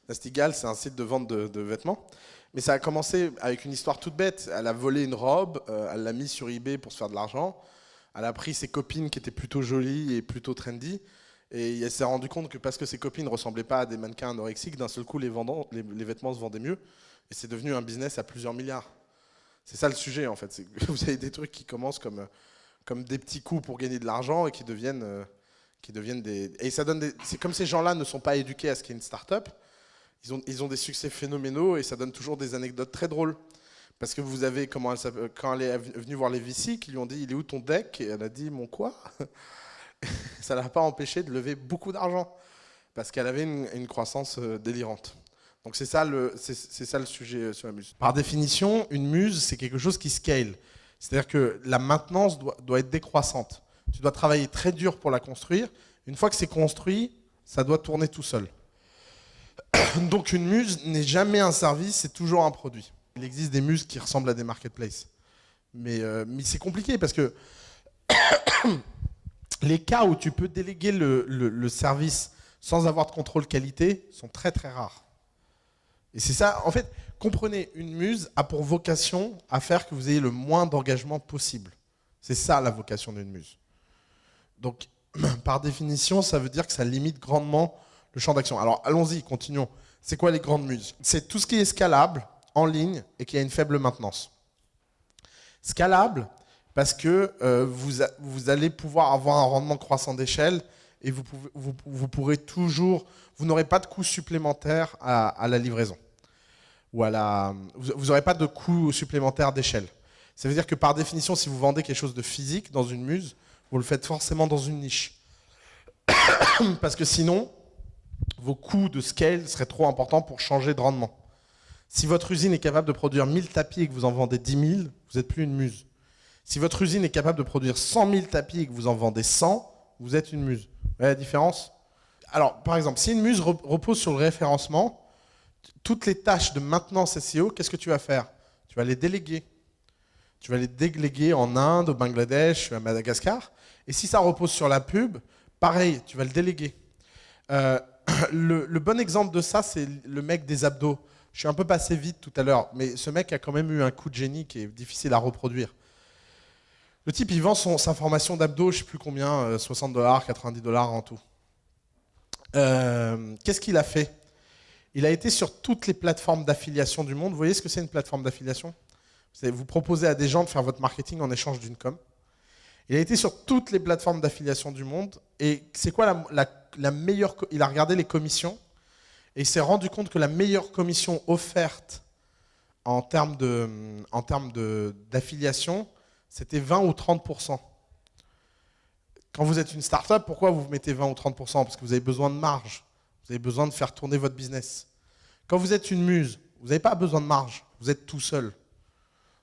Nastigal, c'est un site de vente de vêtements. Mais ça a commencé avec une histoire toute bête. Elle a volé une robe, elle l'a mise sur eBay pour se faire de l'argent. Elle a pris ses copines qui étaient plutôt jolies et plutôt trendy. Et elle s'est rendu compte que parce que ses copines ne ressemblaient pas à des mannequins anorexiques, d'un seul coup, les vêtements se vendaient mieux. Et c'est devenu un business à plusieurs milliards. C'est ça le sujet, en fait. Vous avez des trucs qui commencent comme des petits coups pour gagner de l'argent et qui deviennent des... Et ça donne c'est comme ces gens-là ne sont pas éduqués à ce qu'est une start-up, ils ont des succès phénoménaux et ça donne toujours des anecdotes très drôles. Parce que vous avez, quand elle est venue voir les VC, qui lui ont dit « Il est où ton deck ?» Et elle a dit « Mon quoi ?» Ça ne l'a pas empêché de lever beaucoup d'argent, parce qu'elle avait une croissance délirante. Donc c'est ça le sujet sur la muse. Par définition, une muse, c'est quelque chose qui scale. C'est-à-dire que la maintenance doit être décroissante. Tu dois travailler très dur pour la construire. Une fois que c'est construit, ça doit tourner tout seul. Donc une muse n'est jamais un service, c'est toujours un produit. Il existe des muses qui ressemblent à des marketplaces. Mais c'est compliqué parce que les cas où tu peux déléguer le service sans avoir de contrôle qualité sont très très rares. Et c'est ça, en fait, comprenez, une muse a pour vocation à faire que vous ayez le moins d'engagement possible. C'est ça la vocation d'une muse. Donc, par définition, ça veut dire que ça limite grandement le champ d'action. Alors, allons-y, continuons. C'est quoi les grandes muses? C'est tout ce qui est scalable, en ligne, et qui a une faible maintenance. Scalable, parce que vous allez pouvoir avoir un rendement croissant d'échelle, et vous pourrez toujours... Vous n'aurez pas de coûts supplémentaires à la livraison. Ou vous n'aurez pas de coûts supplémentaires d'échelle. Ça veut dire que par définition, si vous vendez quelque chose de physique dans une muse, vous le faites forcément dans une niche. Parce que sinon, vos coûts de scale seraient trop importants pour changer de rendement. Si votre usine est capable de produire 1000 tapis et que vous en vendez 10 000, vous n'êtes plus une muse. Si votre usine est capable de produire 100 000 tapis et que vous en vendez 100, vous êtes une muse. Vous voyez la différence? Alors, par exemple, si une muse repose sur le référencement, toutes les tâches de maintenance SEO, qu'est-ce que tu vas faire? Tu vas les déléguer. Tu vas les déléguer en Inde, au Bangladesh, à Madagascar. Et si ça repose sur la pub, pareil, tu vas le déléguer. Le bon exemple de ça, c'est le mec des abdos. Je suis un peu passé vite tout à l'heure, mais ce mec a quand même eu un coup de génie qui est difficile à reproduire. Le type, il vend sa formation d'abdos, je ne sais plus combien, 60 $, 90 $ en tout. Qu'est-ce qu'il a fait? Il a été sur toutes les plateformes d'affiliation du monde. Vous voyez ce que c'est une plateforme d'affiliation? Vous proposez à des gens de faire votre marketing en échange d'une com. Il a été sur toutes les plateformes d'affiliation du monde. Et c'est quoi la meilleure... Il a regardé les commissions et il s'est rendu compte que la meilleure commission offerte en termes d'affiliation, c'était 20 ou 30%. Quand vous êtes une start-up, pourquoi vous mettez 20 ou 30%? Parce que vous avez besoin de marge. Vous avez besoin de faire tourner votre business. Quand vous êtes une muse, vous n'avez pas besoin de marge. Vous êtes tout seul.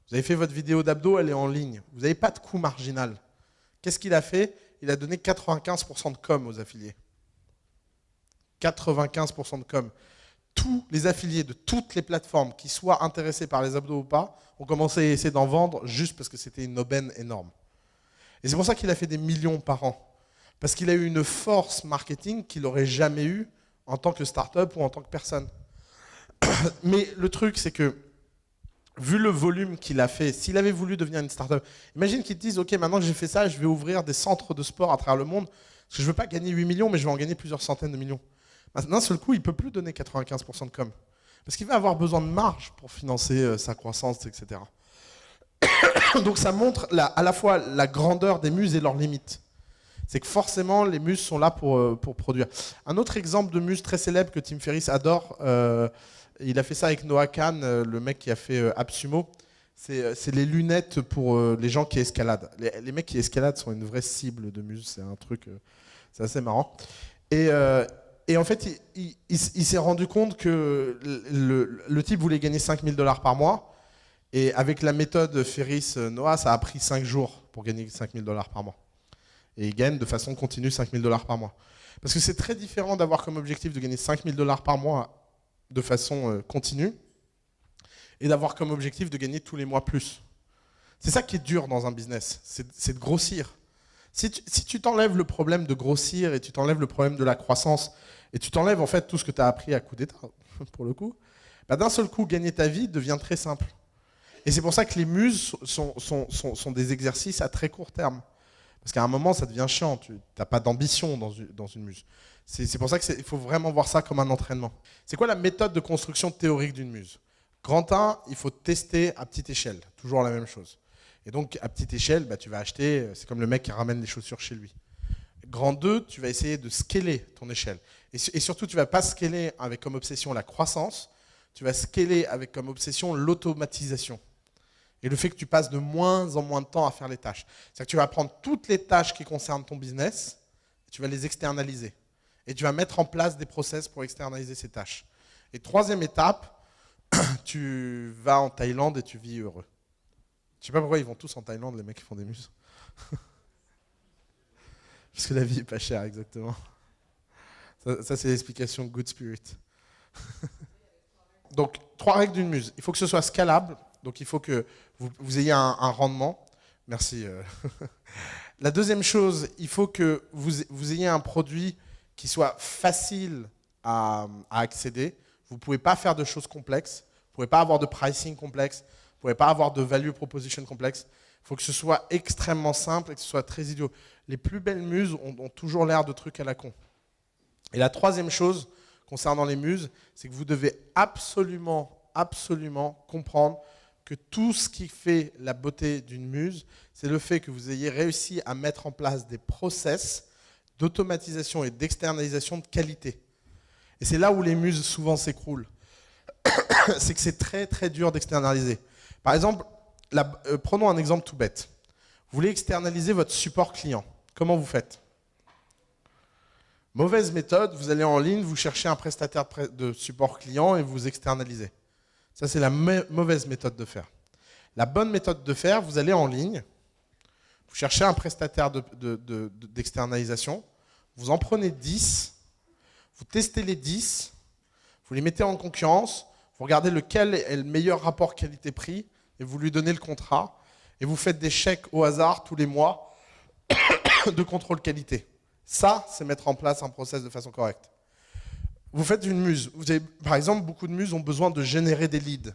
Vous avez fait votre vidéo d'abdos, elle est en ligne. Vous n'avez pas de coût marginal. Qu'est-ce qu'il a fait? Il a donné 95% de com aux affiliés. 95% de com. Tous les affiliés de toutes les plateformes qui soient intéressés par les abdos ou pas ont commencé à essayer d'en vendre juste parce que c'était une aubaine énorme. Et c'est pour ça qu'il a fait des millions par an. Parce qu'il a eu une force marketing qu'il n'aurait jamais eu en tant que start-up ou en tant que personne. Mais le truc, c'est que, vu le volume qu'il a fait, s'il avait voulu devenir une start-up, imagine qu'il te dise, OK, maintenant que j'ai fait ça, je vais ouvrir des centres de sport à travers le monde, parce que je ne veux pas gagner 8 millions, mais je vais en gagner plusieurs centaines de millions. D'un seul coup, il ne peut plus donner 95% de com. Parce qu'il va avoir besoin de marge pour financer sa croissance, etc. Donc ça montre à la fois la grandeur des muses et leurs limites. C'est que forcément, les muses sont là pour produire. Un autre exemple de muse très célèbre que Tim Ferriss adore, il a fait ça avec Noah Khan, le mec qui a fait AppSumo. C'est les lunettes pour les gens qui escaladent. Les mecs qui escaladent sont une vraie cible de muse. C'est un truc, c'est assez marrant. Et en fait, il s'est rendu compte que le type voulait gagner 5 000 $ par mois. Et avec la méthode Ferriss-Noah, ça a pris 5 jours pour gagner 5 000 $ par mois. Et il gagne de façon continue 5 000 $ par mois. Parce que c'est très différent d'avoir comme objectif de gagner 5 000 $ par mois de façon continue et d'avoir comme objectif de gagner tous les mois plus. C'est ça qui est dur dans un business, c'est de grossir. Si tu t'enlèves le problème de grossir et tu t'enlèves le problème de la croissance et tu t'enlèves en fait tout ce que tu as appris à coup d'état, pour le coup, bah, d'un seul coup, gagner ta vie devient très simple. Et c'est pour ça que les muses sont des exercices à très court terme. Parce qu'à un moment, ça devient chiant. Tu n'as pas d'ambition dans une muse. C'est pour ça qu'il faut vraiment voir ça comme un entraînement. C'est quoi la méthode de construction théorique d'une muse? Grand 1, il faut tester à petite échelle. Toujours la même chose. Et donc, à petite échelle, bah, tu vas acheter, c'est comme le mec qui ramène les chaussures chez lui. Grand 2, tu vas essayer de scaler ton échelle. Et surtout, tu ne vas pas scaler avec comme obsession la croissance, tu vas scaler avec comme obsession l'automatisation. Et le fait que tu passes de moins en moins de temps à faire les tâches. C'est-à-dire que tu vas prendre toutes les tâches qui concernent ton business, et tu vas les externaliser. Et tu vas mettre en place des process pour externaliser ces tâches. Et troisième étape, tu vas en Thaïlande et tu vis heureux. Je ne sais pas pourquoi ils vont tous en Thaïlande, les mecs qui font des muses. Parce que la vie n'est pas chère, exactement. Ça c'est l'explication Good Spirit. Donc, 3 règles d'une muse. Il faut que ce soit scalable. Donc, il faut que vous ayez un rendement. Merci. La deuxième chose, il faut que vous ayez un produit qui soit facile à accéder. Vous ne pouvez pas faire de choses complexes. Vous ne pouvez pas avoir de pricing complexe. Vous ne pouvez pas avoir de value proposition complexe. Il faut que ce soit extrêmement simple et que ce soit très idiot. Les plus belles muses ont toujours l'air de trucs à la con. Et la troisième chose concernant les muses, c'est que vous devez absolument comprendre que tout ce qui fait la beauté d'une muse, c'est le fait que vous ayez réussi à mettre en place des process d'automatisation et d'externalisation de qualité. Et c'est là où les muses souvent s'écroulent. C'est que c'est très très dur d'externaliser. Par exemple, prenons un exemple tout bête. Vous voulez externaliser votre support client. Comment vous faites? Mauvaise méthode, vous allez en ligne, vous cherchez un prestataire de support client et vous externalisez. Ça, c'est la mauvaise méthode de faire. La bonne méthode de faire, vous allez en ligne, vous cherchez un prestataire d'externalisation, vous en prenez 10, vous testez les 10, vous les mettez en concurrence, vous regardez lequel est le meilleur rapport qualité-prix et vous lui donnez le contrat et vous faites des chèques au hasard tous les mois de contrôle qualité. Ça, c'est mettre en place un process de façon correcte. Vous faites une muse. Par exemple, beaucoup de muses ont besoin de générer des leads.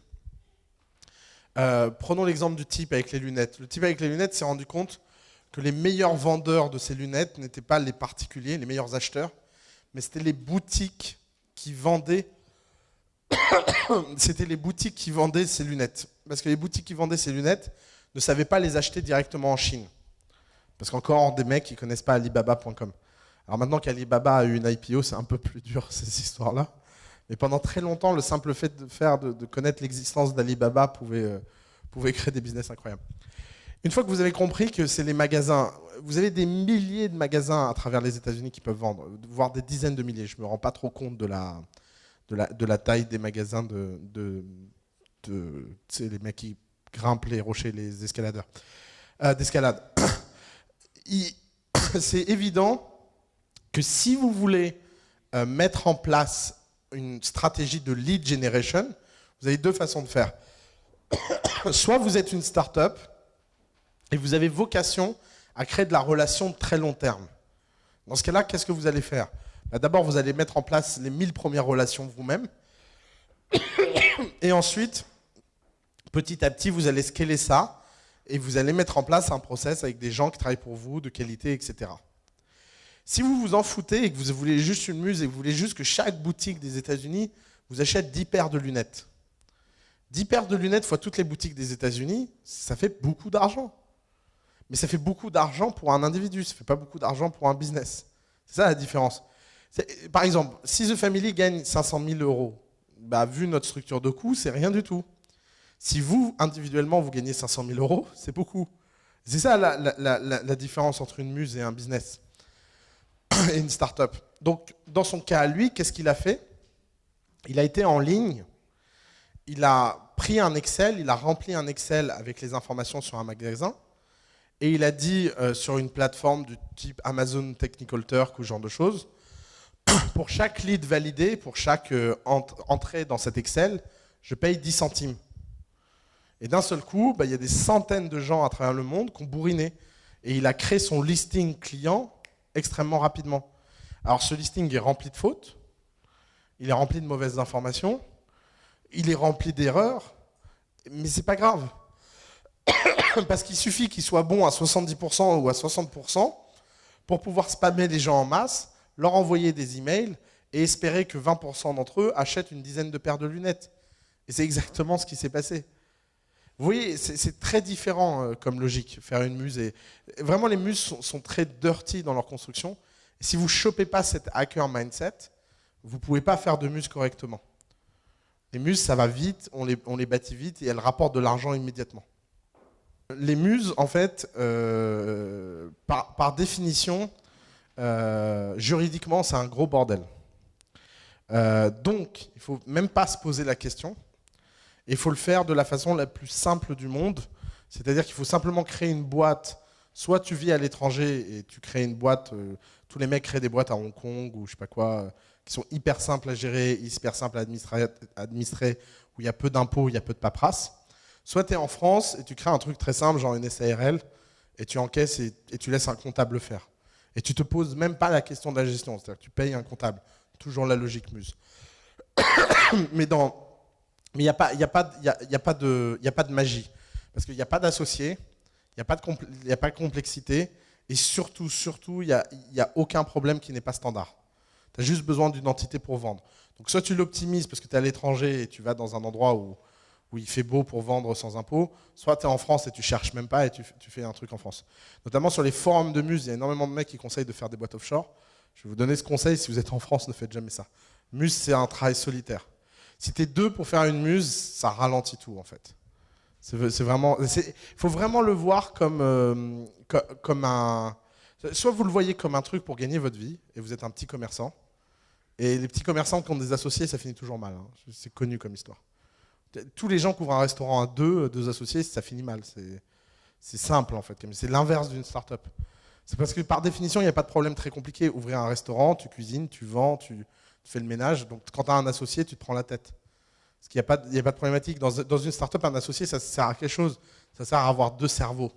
Prenons l'exemple du type avec les lunettes. Le type avec les lunettes s'est rendu compte que les meilleurs vendeurs de ces lunettes n'étaient pas les particuliers, les meilleurs acheteurs, mais c'était les boutiques qui vendaient ces lunettes. Parce que les boutiques qui vendaient ces lunettes ne savaient pas les acheter directement en Chine. Parce qu'encore des mecs qui ne connaissent pas Alibaba.com. Alors maintenant qu'Alibaba a eu une IPO, c'est un peu plus dur ces histoires-là. Mais pendant très longtemps, le simple fait de connaître l'existence d'Alibaba pouvait créer des business incroyables. Une fois que vous avez compris que c'est les magasins, vous avez des milliers de magasins à travers les États-Unis qui peuvent vendre, voire des dizaines de milliers. Je ne me rends pas trop compte de la taille des magasins les mecs qui grimpent les rochers, les escaladeurs, d'escalade. C'est évident que si vous voulez mettre en place une stratégie de lead generation, vous avez 2 façons de faire. Soit vous êtes une start-up et vous avez vocation à créer de la relation de très long terme. Dans ce cas-là, qu'est-ce que vous allez faire? D'abord, vous allez mettre en place les 1000 premières relations vous-même. Et ensuite, petit à petit, vous allez scaler ça et vous allez mettre en place un process avec des gens qui travaillent pour vous, de qualité, etc. Si vous vous en foutez et que vous voulez juste une muse et que vous voulez juste que chaque boutique des États-Unis vous achète 10 paires de lunettes. 10 paires de lunettes fois toutes les boutiques des États-Unis, ça fait beaucoup d'argent. Mais ça fait beaucoup d'argent pour un individu, ça ne fait pas beaucoup d'argent pour un business. C'est ça la différence. Par exemple, si The Family gagne 500 000 €, vu notre structure de coûts, c'est rien du tout. Si vous, individuellement, vous gagnez 500 000 €, c'est beaucoup. C'est ça la différence entre une muse et un business. Et une start-up. Donc, dans son cas à lui, qu'est-ce qu'il a fait? Il a été en ligne, il a pris un Excel, il a rempli un Excel avec les informations sur un magasin, et il a dit sur une plateforme du type Amazon Technical Turk ou ce genre de choses, pour chaque lead validé, pour chaque entrée dans cet Excel, je paye 10 centimes. Et d'un seul coup, il y a des centaines de gens à travers le monde qui ont bourriné. Et il a créé son listing client extrêmement rapidement. Alors ce listing est rempli de fautes, il est rempli de mauvaises informations, il est rempli d'erreurs, mais c'est pas grave. Parce qu'il suffit qu'il soit bon à 70% ou à 60% pour pouvoir spammer les gens en masse, leur envoyer des emails et espérer que 20% d'entre eux achètent une dizaine de paires de lunettes. Et c'est exactement ce qui s'est passé. Vous voyez, c'est très différent comme logique, faire une muse. Vraiment, les muses sont très dirty dans leur construction. Et si vous ne chopez pas cette hacker mindset, vous ne pouvez pas faire de muse correctement. Les muses, ça va vite, on les bâtit vite et elles rapportent de l'argent immédiatement. Les muses, en fait, par définition, juridiquement, c'est un gros bordel. Donc, il ne faut même pas se poser la question. Il faut le faire de la façon la plus simple du monde. C'est-à-dire qu'il faut simplement créer une boîte. Soit tu vis à l'étranger et tu crées une boîte. Tous les mecs créent des boîtes à Hong Kong ou je sais pas quoi, qui sont hyper simples à gérer, hyper simples à administrer, où il y a peu d'impôts, il y a peu de paperasse. Soit tu es en France et tu crées un truc très simple, genre une SARL, et tu encaisses et tu laisses un comptable le faire. Et tu te poses même pas la question de la gestion. C'est-à-dire que tu payes un comptable. Toujours la logique muse. Mais il n'y a pas de magie. Parce qu'il n'y a pas d'associé, il n'y a pas de complexité, et surtout, il n'y a aucun problème qui n'est pas standard. Tu as juste besoin d'une entité pour vendre. Donc soit tu l'optimises parce que tu es à l'étranger et tu vas dans un endroit où il fait beau pour vendre sans impôt, soit tu es en France et tu cherches même pas et tu fais un truc en France. Notamment sur les forums de Muse, il y a énormément de mecs qui conseillent de faire des boîtes offshore. Je vais vous donner ce conseil, si vous êtes en France, ne faites jamais ça. Muse, c'est un travail solitaire. Si tu es deux pour faire une muse, ça ralentit tout en fait. Il faut vraiment le voir comme un... Soit vous le voyez comme un truc pour gagner votre vie, et vous êtes un petit commerçant, et les petits commerçants qui ont des associés, ça finit toujours mal. Hein. C'est connu comme histoire. Tous les gens qui ouvrent un restaurant à deux associés, ça finit mal. C'est simple en fait. C'est l'inverse d'une start-up. C'est parce que par définition, il n'y a pas de problème très compliqué. Ouvrir un restaurant, tu cuisines, tu vends, tu fais le ménage. Donc quand tu as un associé, tu te prends la tête. Parce qu'il n'y a pas de problématique. Dans une start-up, un associé, ça sert à quelque chose. Ça sert à avoir deux cerveaux.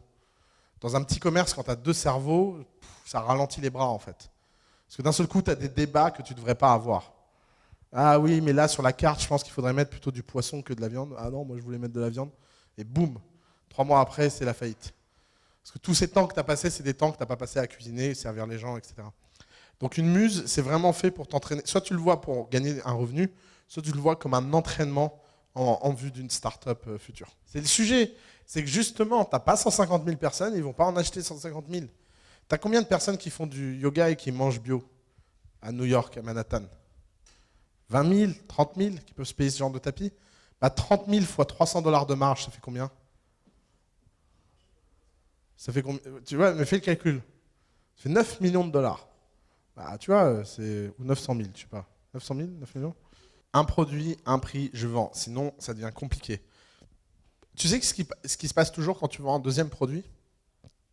Dans un petit commerce, quand tu as deux cerveaux, ça ralentit les bras en fait. Parce que d'un seul coup, tu as des débats que tu ne devrais pas avoir. Ah oui, mais là, sur la carte, je pense qu'il faudrait mettre plutôt du poisson que de la viande. Ah non, moi, je voulais mettre de la viande. Et boum, 3 mois après, c'est la faillite. Parce que tous ces temps que tu as passés, c'est des temps que tu n'as pas passé à cuisiner, servir les gens, etc. Donc une muse, c'est vraiment fait pour t'entraîner. Soit tu le vois pour gagner un revenu, soit tu le vois comme un entraînement en vue d'une start-up future. C'est le sujet. C'est que justement, tu n'as pas 150 000 personnes, ils ne vont pas en acheter 150 000. Tu as combien de personnes qui font du yoga et qui mangent bio à New York, à Manhattan? 20 000, 30 000 qui peuvent se payer ce genre de tapis? 30 000 fois $300 de marge, ça fait combien? Ça fait combien? Tu vois, mais fais le calcul. Ça fait 9 millions de dollars. Bah, tu vois, ou 900 000, je sais pas. 900 000, 9 millions? Un produit, un prix, je vends. Sinon, ça devient compliqué. Tu sais que ce qui se passe toujours quand tu vends un deuxième produit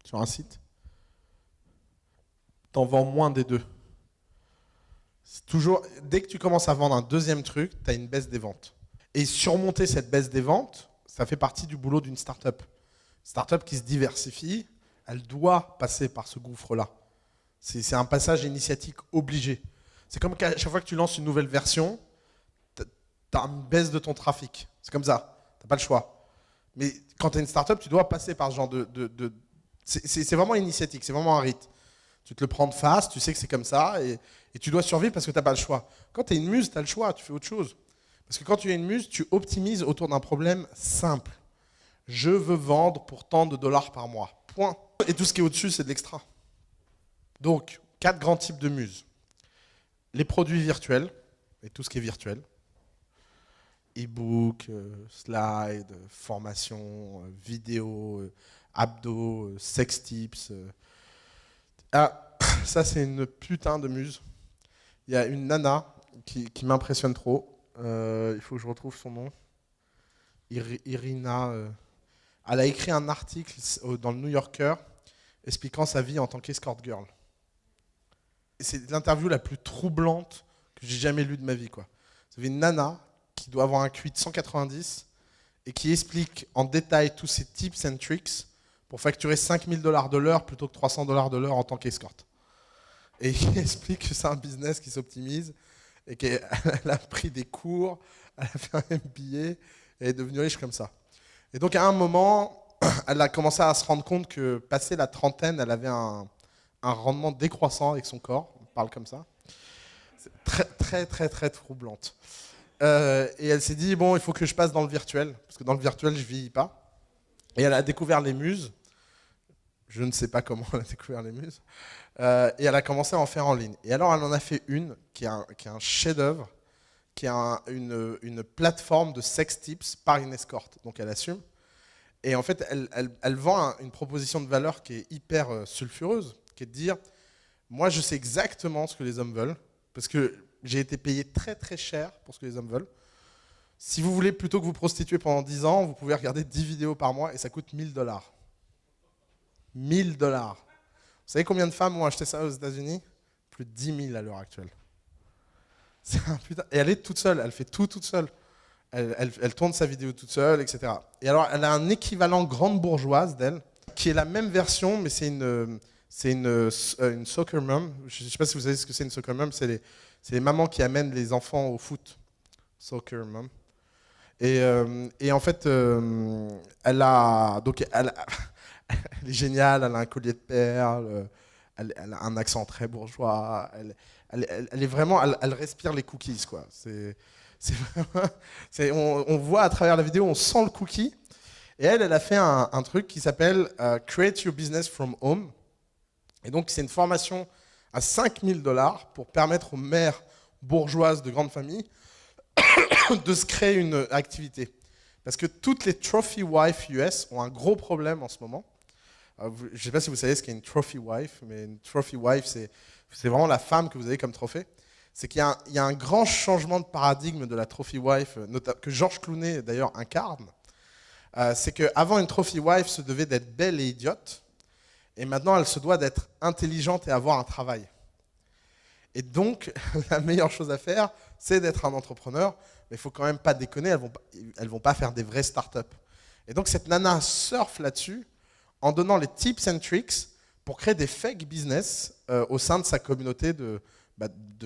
sur un site? Tu en vends moins des deux. Dès que tu commences à vendre un deuxième truc, tu as une baisse des ventes. Et surmonter cette baisse des ventes, ça fait partie du boulot d'une start-up. Une start-up qui se diversifie, elle doit passer par ce gouffre-là. C'est un passage initiatique obligé. C'est comme qu'à chaque fois que tu lances une nouvelle version, tu as une baisse de ton trafic. C'est comme ça. Tu n'as pas le choix. Mais quand tu es une start-up, tu dois passer par ce genre c'est vraiment initiatique, c'est vraiment un rite. Tu te le prends de face, tu sais que c'est comme ça, et tu dois survivre parce que tu n'as pas le choix. Quand tu es une muse, tu as le choix, tu fais autre chose. Parce que quand tu es une muse, tu optimises autour d'un problème simple. Je veux vendre pour tant de dollars par mois. Point. Et tout ce qui est au-dessus, c'est de l'extra. Donc, 4 grands types de muses. Les produits virtuels, et tout ce qui est virtuel. E-book, slide, formation, vidéo, abdos, sex tips. Ah, ça c'est une putain de muse. Il y a une nana qui m'impressionne trop. Il faut que je retrouve son nom. Irina. Elle a écrit un article dans le New Yorker expliquant sa vie en tant qu'escort girl. C'est l'interview la plus troublante que j'ai jamais lue de ma vie, quoi. Vous avez une nana qui doit avoir un QI de 190 et qui explique en détail tous ses tips and tricks pour facturer 5 000 $ de l'heure plutôt que 300 $ de l'heure en tant qu'escorte. Et il explique que c'est un business qui s'optimise et qu'elle a pris des cours, elle a fait un MBA et est devenue riche comme ça. Et donc à un moment, elle a commencé à se rendre compte que passé la trentaine, elle avait un rendement décroissant avec son corps, on parle comme ça. C'est très très très très troublante. Et elle s'est dit, bon, il faut que je passe dans le virtuel, parce que dans le virtuel, je ne vieillis pas. Et elle a découvert les muses. Je ne sais pas comment elle a découvert les muses. Et elle a commencé à en faire en ligne. Et alors, elle en a fait une qui est un chef-d'œuvre, qui est une plateforme de sex tips par une escorte. Donc, elle assume. Et en fait, elle vend une proposition de valeur qui est hyper sulfureuse, qui est de dire, moi, je sais exactement ce que les hommes veulent, parce que j'ai été payé très très cher pour ce que les hommes veulent. Si vous voulez, plutôt que vous prostituer pendant 10 ans, vous pouvez regarder 10 vidéos par mois et ça coûte 1 000 $. 1 000 $. Vous savez combien de femmes ont acheté ça aux États-Unis? Plus de 10 000 à l'heure actuelle. C'est un putain. Et elle est toute seule, elle fait tout toute seule. Elle tourne sa vidéo toute seule, etc. Et alors, elle a un équivalent grande bourgeoise d'elle, qui est la même version, mais c'est une soccer mom. Je ne sais pas si vous savez ce que c'est une soccer mom. C'est les mamans qui amènent les enfants au foot. Soccer mom. Et en fait, elle est géniale, elle a un collier de perles, elle a un accent très bourgeois, elle est vraiment, elle respire les cookies, quoi. On voit à travers la vidéo, on sent le cookie. Et elle a fait un truc qui s'appelle Create Your Business from Home. Et donc, c'est une formation à 5 000 $ pour permettre aux mères bourgeoises de grandes familles de se créer une activité. Parce que toutes les trophy wives US ont un gros problème en ce moment. Je ne sais pas si vous savez ce qu'est une trophy wife, mais une trophy wife, c'est vraiment la femme que vous avez comme trophée. C'est qu'il y a un grand changement de paradigme de la trophy wife, que Georges Clooney d'ailleurs incarne. C'est qu'avant, une trophy wife se devait d'être belle et idiote, et maintenant elle se doit d'être intelligente et avoir un travail. Et donc, la meilleure chose à faire, c'est d'être un entrepreneur, mais il ne faut quand même pas déconner, elles vont pas faire des vraies startups. Et donc, cette nana surfe là-dessus en donnant les tips and tricks pour créer des fake business au sein de sa communauté de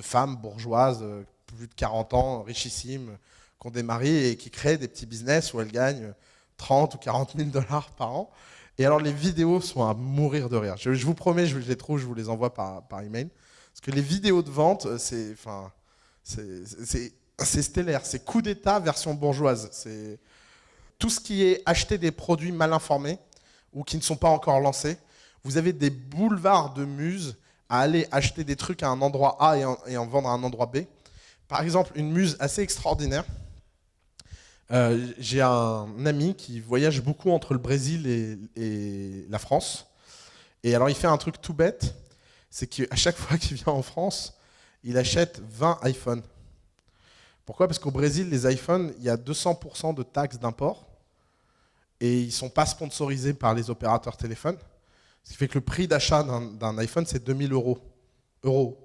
femmes bourgeoises, plus de 40 ans, richissimes, qui ont des maris et qui créent des petits business où elles gagnent 30 ou 40 000 $ par an. Et alors, les vidéos sont à mourir de rire. Je vous promets, je les trouve, je vous les envoie par email. Parce que les vidéos de vente, c'est stellaire. C'est coup d'État version bourgeoise. C'est tout ce qui est acheter des produits mal informés ou qui ne sont pas encore lancés. Vous avez des boulevards de muses à aller acheter des trucs à un endroit A et en vendre à un endroit B. Par exemple, une muse assez extraordinaire. J'ai un ami qui voyage beaucoup entre le Brésil et la France. Et alors, il fait un truc tout bête. C'est qu'à chaque fois qu'il vient en France, il achète 20 iPhones. Pourquoi? Parce qu'au Brésil, les iPhones, il y a 200% de taxes d'import et ils ne sont pas sponsorisés par les opérateurs téléphones. Ce qui fait que le prix d'achat d'un iPhone, c'est 2 000 €.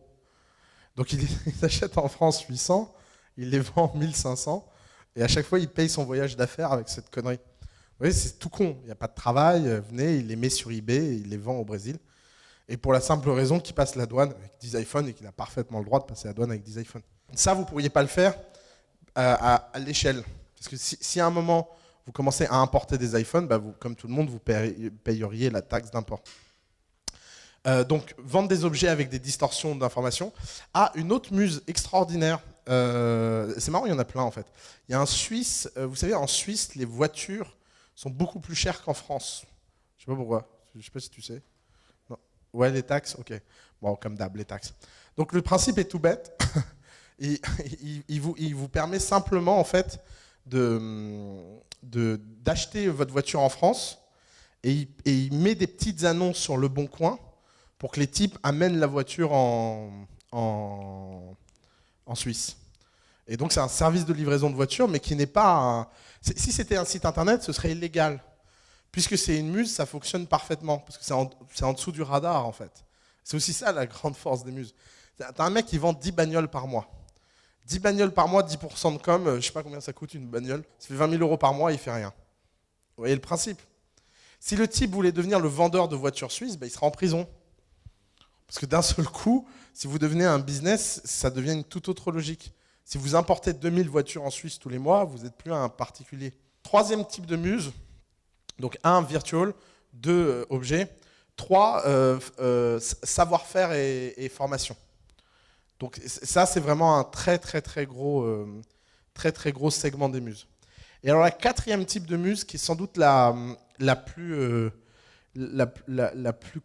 Donc il achète en France 800, il les vend 1 500 et à chaque fois, il paye son voyage d'affaires avec cette connerie. Vous voyez, c'est tout con. Il n'y a pas de travail. Venez, il les met sur eBay et il les vend au Brésil. Et pour la simple raison qu'il passe la douane avec 10 iPhones et qu'il a parfaitement le droit de passer la douane avec 10 iPhones. Ça, vous ne pourriez pas le faire à l'échelle. Parce que si à un moment, vous commencez à importer des iPhones, vous, comme tout le monde, vous payeriez la taxe d'import. Donc, vendre des objets avec des distorsions d'information. Une autre muse extraordinaire. C'est marrant, il y en a plein en fait. Il y a un Suisse, vous savez, en Suisse, les voitures sont beaucoup plus chères qu'en France. Je ne sais pas pourquoi. Je ne sais pas si tu sais. Ouais, les taxes, ok. Bon, comme d'hab, les taxes. Donc le principe est tout bête. il vous permet simplement en fait d'acheter votre voiture en France et il met des petites annonces sur le Bon Coin pour que les types amènent la voiture en Suisse. Et donc c'est un service de livraison de voiture, mais qui n'est pas si c'était un site internet, ce serait illégal. Puisque c'est une muses, ça fonctionne parfaitement, parce que c'est en dessous du radar, en fait. C'est aussi ça, la grande force des muses. T'as un mec qui vend 10 bagnoles par mois. 10 bagnoles par mois, 10% de com, je sais pas combien ça coûte une bagnole. Ça fait 20 000 € par mois, il fait rien. Vous voyez le principe? Si le type voulait devenir le vendeur de voitures suisses, il sera en prison. Parce que d'un seul coup, si vous devenez un business, ça devient une toute autre logique. Si vous importez 2000 voitures en Suisse tous les mois, vous n'êtes plus un particulier. Troisième type de muse, donc 1, virtual, 2, objet, 3, savoir-faire et formation. Donc ça, c'est vraiment un très gros segment des muses. Et alors la quatrième type de muse, qui est sans doute la plus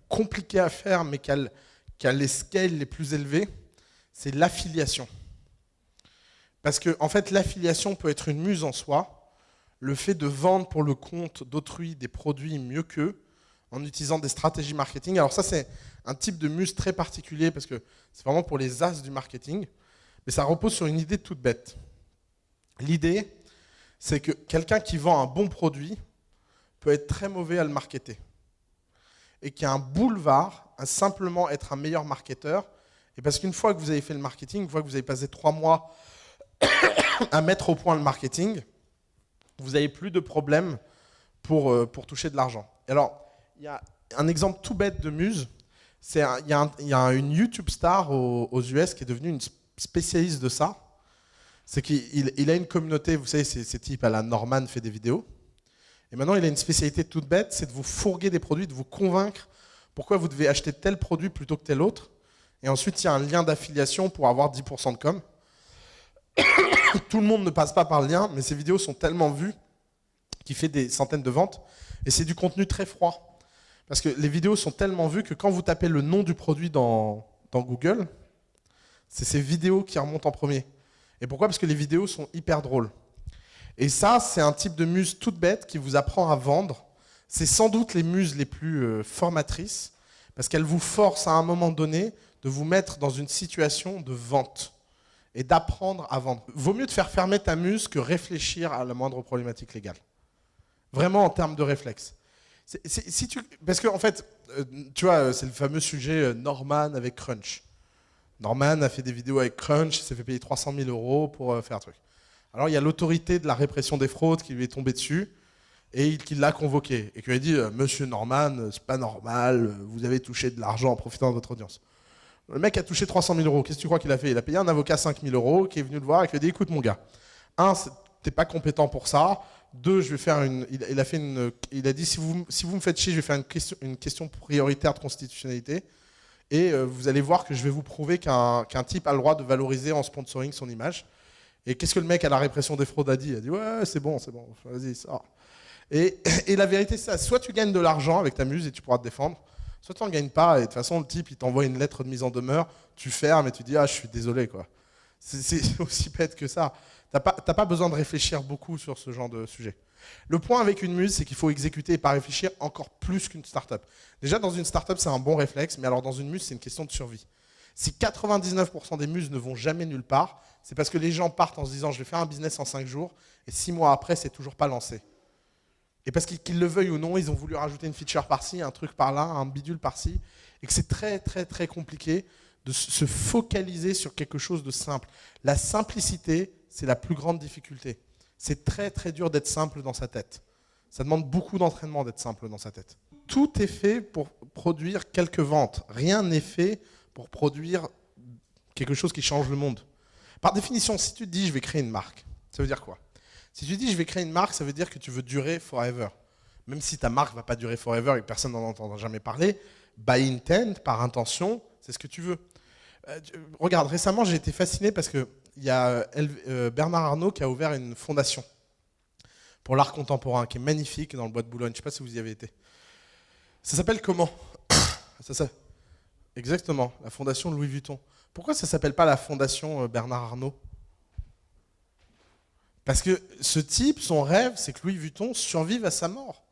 compliquée à faire, mais qui a les scales les plus élevés, c'est l'affiliation. Parce que en fait, l'affiliation peut être une muse en soi, le fait de vendre pour le compte d'autrui des produits mieux qu'eux, en utilisant des stratégies marketing. Alors ça, c'est un type de muse très particulier, parce que c'est vraiment pour les as du marketing, mais ça repose sur une idée toute bête. L'idée, c'est que quelqu'un qui vend un bon produit peut être très mauvais à le marketer. Et qu'il y a un boulevard à simplement être un meilleur marketeur. Et parce qu'une fois que vous avez fait le marketing, une fois que vous avez passé 3 mois à mettre au point le marketing, vous n'avez plus de problème pour toucher de l'argent. Alors, il y a un exemple tout bête de muse. Il y a une YouTube star aux US qui est devenue une spécialiste de ça. C'est qu'il a une communauté, vous savez, ces types à la Norman fait des vidéos. Et maintenant, il a une spécialité toute bête, c'est de vous fourguer des produits, de vous convaincre pourquoi vous devez acheter tel produit plutôt que tel autre. Et ensuite, il y a un lien d'affiliation pour avoir 10% de com. Tout le monde ne passe pas par le lien, mais ces vidéos sont tellement vues qu'il fait des centaines de ventes. Et c'est du contenu très froid. Parce que les vidéos sont tellement vues que quand vous tapez le nom du produit dans Google, c'est ces vidéos qui remontent en premier. Et pourquoi ? Parce que les vidéos sont hyper drôles. Et ça, c'est un type de muse toute bête qui vous apprend à vendre. C'est sans doute les muses les plus formatrices, parce qu'elles vous forcent à un moment donné de vous mettre dans une situation de vente et d'apprendre à vendre. Vaut mieux te faire fermer ta muse que réfléchir à la moindre problématique légale. Vraiment en termes de réflexe. Parce que en fait, tu vois, c'est le fameux sujet Norman avec Crunch. Norman a fait des vidéos avec Crunch, il s'est fait payer 300 000 € pour faire un truc. Alors il y a l'autorité de la répression des fraudes qui lui est tombée dessus et qui l'a convoqué et qui lui a dit « Monsieur Norman, c'est pas normal, vous avez touché de l'argent en profitant de votre audience ». Le mec a touché 300 000 €. Qu'est-ce que tu crois qu'il a fait? Il a payé un avocat 5 000 € qui est venu le voir et qui lui a dit « Écoute mon gars, 1, t'es pas compétent pour ça. 2, je vais faire il a dit si vous me faites chier, je vais faire une question prioritaire de constitutionnalité. Et vous allez voir que je vais vous prouver qu'un type a le droit de valoriser en sponsoring son image. » Et qu'est-ce que le mec à la répression des fraudes a dit? Il a dit « Ouais, c'est bon, vas-y, sors. » Et la vérité, c'est ça. Soit tu gagnes de l'argent avec ta muse et tu pourras te défendre, soit tu n'en gagnes pas et de toute façon, le type, il t'envoie une lettre de mise en demeure, tu fermes et tu dis « Ah, je suis désolé, quoi. » C'est aussi bête que ça. T'as pas besoin de réfléchir beaucoup sur ce genre de sujet. Le point avec une muse, c'est qu'il faut exécuter et pas réfléchir encore plus qu'une start-up. Déjà, dans une start-up, c'est un bon réflexe, mais alors dans une muse, c'est une question de survie. Si 99% des muses ne vont jamais nulle part, c'est parce que les gens partent en se disant « je vais faire un business en 5 jours » et 6 mois après, c'est toujours pas lancé. Et parce qu'ils le veuillent ou non, ils ont voulu rajouter une feature par-ci, un truc par-là, un bidule par-ci, et que c'est très compliqué de se focaliser sur quelque chose de simple. La simplicité, c'est la plus grande difficulté. C'est très dur d'être simple dans sa tête. Ça demande beaucoup d'entraînement d'être simple dans sa tête. Tout est fait pour produire quelques ventes. Rien n'est fait pour produire quelque chose qui change le monde. Par définition, si tu te dis « je vais créer une marque », ça veut dire quoi? Si tu dis « je vais créer une marque », ça veut dire que tu veux durer forever. Même si ta marque ne va pas durer forever et que personne n'en entendra jamais parler, by intent, par intention, c'est ce que tu veux. Regarde, récemment, j'ai été fasciné parce qu'il y a Bernard Arnault qui a ouvert une fondation pour l'art contemporain, qui est magnifique dans le bois de Boulogne. Je ne sais pas si vous y avez été. Ça s'appelle comment? Exactement, la fondation Louis Vuitton. Pourquoi ça ne s'appelle pas la fondation Bernard Arnault? Parce que ce type, son rêve, c'est que Louis Vuitton survive à sa mort.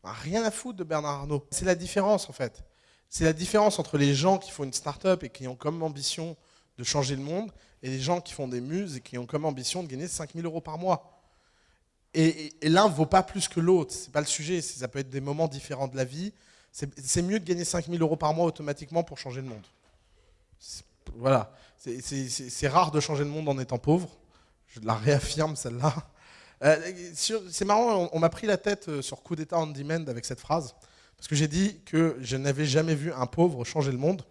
Rien à foutre de Bernard Arnault. C'est la différence, en fait. C'est la différence entre les gens qui font une start-up et qui ont comme ambition de changer le monde et les gens qui font des muses et qui ont comme ambition de gagner 5 000 € par mois. Et l'un ne vaut pas plus que l'autre. Ce n'est pas le sujet. Ça peut être des moments différents de la vie. C'est mieux de gagner 5 000 € par mois automatiquement pour changer le monde. Voilà. C'est rare de changer le monde en étant pauvre. Je la réaffirme, celle-là. C'est marrant, on m'a pris la tête sur Coup d'État on Demand avec cette phrase, parce que j'ai dit que je n'avais jamais vu un pauvre changer le monde.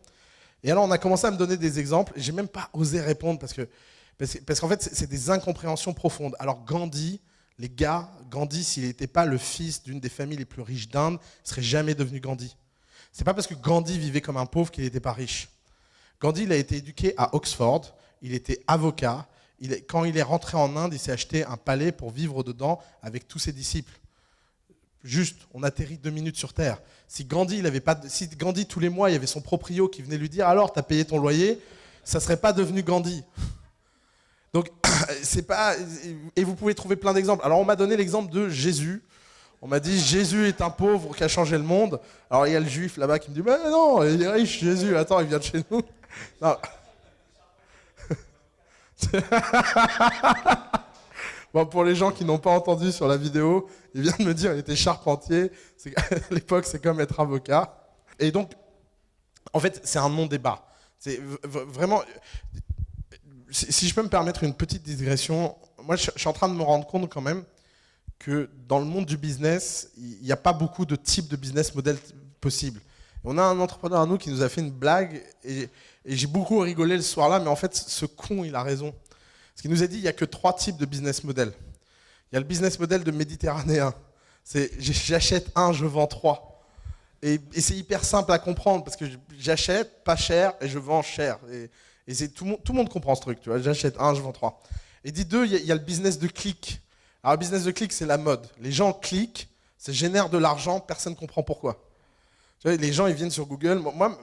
Et alors on a commencé à me donner des exemples, et j'ai même pas osé répondre, parce qu'en fait c'est des incompréhensions profondes. Alors Gandhi, les gars, Gandhi, s'il n'était pas le fils d'une des familles les plus riches d'Inde, il serait jamais devenu Gandhi. C'est pas parce que Gandhi vivait comme un pauvre qu'il n'était pas riche. Gandhi, il a été éduqué à Oxford, il était avocat. Quand il est rentré en Inde, il s'est acheté un palais pour vivre dedans avec tous ses disciples. Juste, on atterrit 2 minutes sur Terre. Si Gandhi, tous les mois, il y avait son proprio qui venait lui dire « Alors, t'as payé ton loyer ?» ça ne serait pas devenu Gandhi. Donc, c'est pas... Et vous pouvez trouver plein d'exemples. Alors, on m'a donné l'exemple de Jésus. On m'a dit « Jésus est un pauvre qui a changé le monde. » Alors, il y a le juif là-bas qui me dit « Mais non, il est riche, Jésus. Attends, il vient de chez nous. » Non. Bon, pour les gens qui n'ont pas entendu sur la vidéo, il vient de me dire qu'il était charpentier. À l'époque, c'est comme être avocat. Et donc, en fait, c'est un non-débat. C'est vraiment... Si je peux me permettre une petite digression, moi, je suis en train de me rendre compte quand même que dans le monde du business, il n'y a pas beaucoup de types de business model possibles. On a un entrepreneur à nous qui nous a fait une blague et j'ai beaucoup rigolé le soir-là, mais en fait, ce con, il a raison. Parce qu'il nous a dit qu'il n'y a que 3 types de business model. Il y a le business model de Méditerranéen. C'est j'achète 1, je vends 3. Et c'est hyper simple à comprendre parce que j'achète pas cher et je vends cher. Et tout le monde comprend ce truc. Tu vois, j'achète 1, je vends 3. Et dit 2, il y a le business de clic. Alors, le business de clic, c'est la mode. Les gens cliquent, ça génère de l'argent, personne ne comprend pourquoi. Tu vois, les gens, ils viennent sur Google. Moi,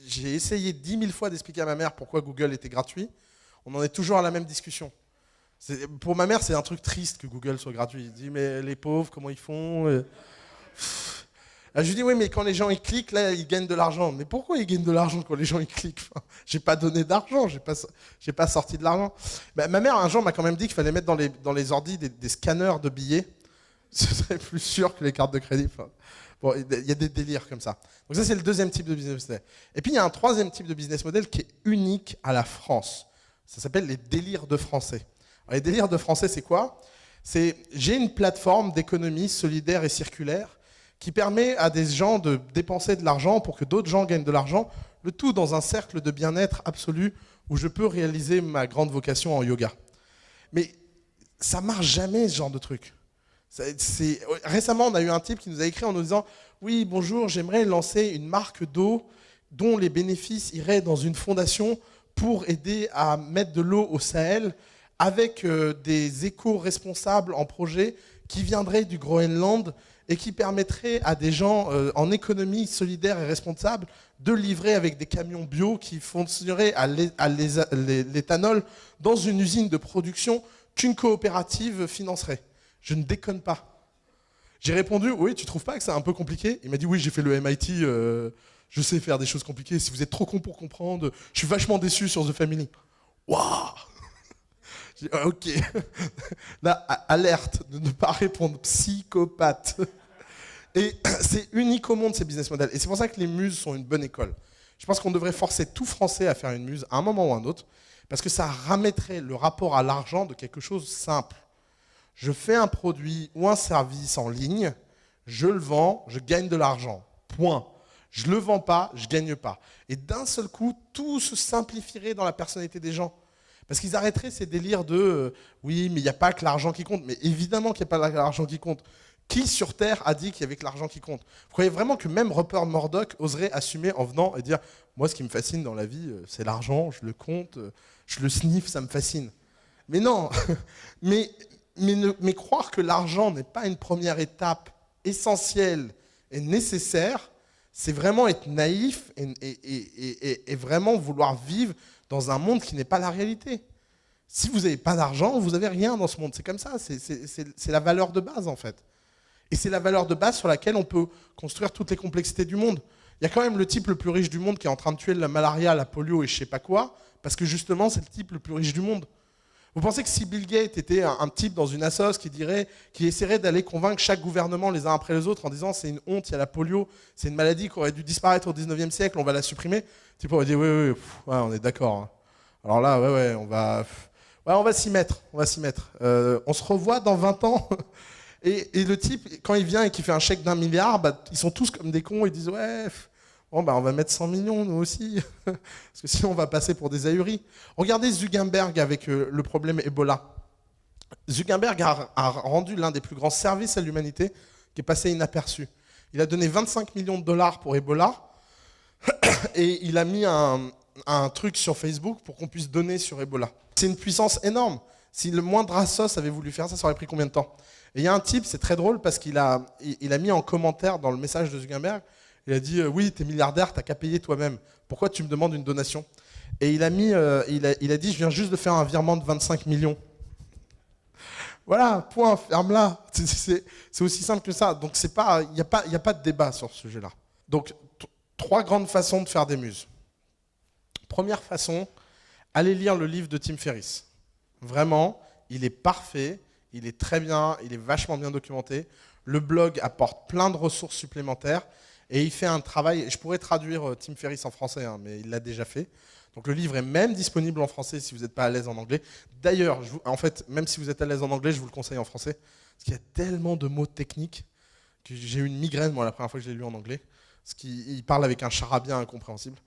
j'ai essayé 10 000 fois d'expliquer à ma mère pourquoi Google était gratuit. On en est toujours à la même discussion. Pour ma mère, c'est un truc triste que Google soit gratuit. Elle dit, mais les pauvres, comment ils font Je lui dis, oui, mais quand les gens ils cliquent, là, ils gagnent de l'argent. Mais pourquoi ils gagnent de l'argent quand les gens ils cliquent J'ai pas donné d'argent, j'ai pas sorti de l'argent. Ma mère, un jour, m'a quand même dit qu'il fallait mettre dans les ordis des scanners de billets. Ce serait plus sûr que les cartes de crédit. Bon, il y a des délires comme ça. Donc ça, c'est le deuxième type de business model. Et puis, il y a un troisième type de business model qui est unique à la France. Ça s'appelle les délires de français. Alors, les délires de français, c'est quoi ? J'ai une plateforme d'économie solidaire et circulaire qui permet à des gens de dépenser de l'argent pour que d'autres gens gagnent de l'argent, le tout dans un cercle de bien-être absolu où je peux réaliser ma grande vocation en yoga. Mais ça marche jamais, ce genre de truc. Récemment, on a eu un type qui nous a écrit en nous disant « Oui, bonjour, j'aimerais lancer une marque d'eau dont les bénéfices iraient dans une fondation pour aider à mettre de l'eau au Sahel avec des éco-responsables en projet qui viendraient du Groenland et qui permettraient à des gens en économie solidaire et responsable de livrer avec des camions bio qui fonctionneraient à l'éthanol dans une usine de production qu'une coopérative financerait. » Je ne déconne pas. J'ai répondu, oui, tu trouves pas que c'est un peu compliqué ? Il m'a dit, oui, j'ai fait le MIT, je sais faire des choses compliquées. Si vous êtes trop con pour comprendre, je suis vachement déçu sur The Family. Waouh ! J'ai dit, ok. Là, alerte de ne pas répondre, psychopathe. Et c'est unique au monde, ces business models. Et c'est pour ça que les muses sont une bonne école. Je pense qu'on devrait forcer tout Français à faire une muse à un moment ou à un autre, parce que ça ramettrait le rapport à l'argent de quelque chose simple. Je fais un produit ou un service en ligne, je le vends, je gagne de l'argent. Point. Je ne le vends pas, je ne gagne pas. Et d'un seul coup, tout se simplifierait dans la personnalité des gens. Parce qu'ils arrêteraient ces délires de oui, mais il n'y a pas que l'argent qui compte. Mais évidemment qu'il n'y a pas que l'argent qui compte. Qui sur Terre a dit qu'il y avait que l'argent qui compte ? Vous croyez vraiment que même Rupert Murdoch oserait assumer en venant et dire moi, ce qui me fascine dans la vie, c'est l'argent, je le compte, je le sniffe, ça me fascine. Mais non. Mais croire que l'argent n'est pas une première étape essentielle et nécessaire, c'est vraiment être naïf et vraiment vouloir vivre dans un monde qui n'est pas la réalité. Si vous n'avez pas d'argent, vous n'avez rien dans ce monde. C'est comme ça, c'est la valeur de base en fait. Et c'est la valeur de base sur laquelle on peut construire toutes les complexités du monde. Il y a quand même le type le plus riche du monde qui est en train de tuer la malaria, la polio et je ne sais pas quoi, parce que justement c'est le type le plus riche du monde. Vous pensez que si Bill Gates était un type dans une assoce qui essaierait d'aller convaincre chaque gouvernement les uns après les autres en disant c'est une honte, il y a la polio, c'est une maladie qui aurait dû disparaître au 19e siècle, on va la supprimer, le type aurait dit oui, on est d'accord. Hein. Alors là, ouais, on va... Ouais, on va s'y mettre, on va s'y mettre. On se revoit dans 20 ans. Et le type, quand il vient et qu'il fait un chèque d'1 milliard, bah, ils sont tous comme des cons, ils disent ouais, bon, bah, on va mettre 100 millions nous aussi, parce que sinon on va passer pour des ahuris. Regardez Zuckerberg avec le problème Ebola. Zuckerberg a rendu l'un des plus grands services à l'humanité qui est passé inaperçu. Il a donné 25 millions de dollars pour Ebola et il a mis un truc sur Facebook pour qu'on puisse donner sur Ebola. C'est une puissance énorme. Si le moindre Asos avait voulu faire ça, ça aurait pris combien de temps? Et il y a un type, c'est très drôle parce qu'il a mis en commentaire dans le message de Zuckerberg, il a dit oui, t'es milliardaire, t'as qu'à payer toi-même. Pourquoi tu me demandes une donation? Et il a dit je viens juste de faire un virement de 25 millions. Voilà, point, ferme-la. C'est aussi simple que ça. Donc il n'y a pas de débat sur ce sujet-là. Donc 3 grandes façons de faire des muses. Première façon, allez lire le livre de Tim Ferriss. Vraiment, il est parfait, il est très bien, il est vachement bien documenté. Le blog apporte plein de ressources supplémentaires et il fait un travail. Je pourrais traduire Tim Ferriss en français, hein, mais il l'a déjà fait. Donc le livre est même disponible en français si vous n'êtes pas à l'aise en anglais. D'ailleurs, en fait, même si vous êtes à l'aise en anglais, je vous le conseille en français. Parce qu'il y a tellement de mots techniques que j'ai eu une migraine, moi, la première fois que je l'ai lu en anglais. Parce qu'il parle avec un charabia incompréhensible.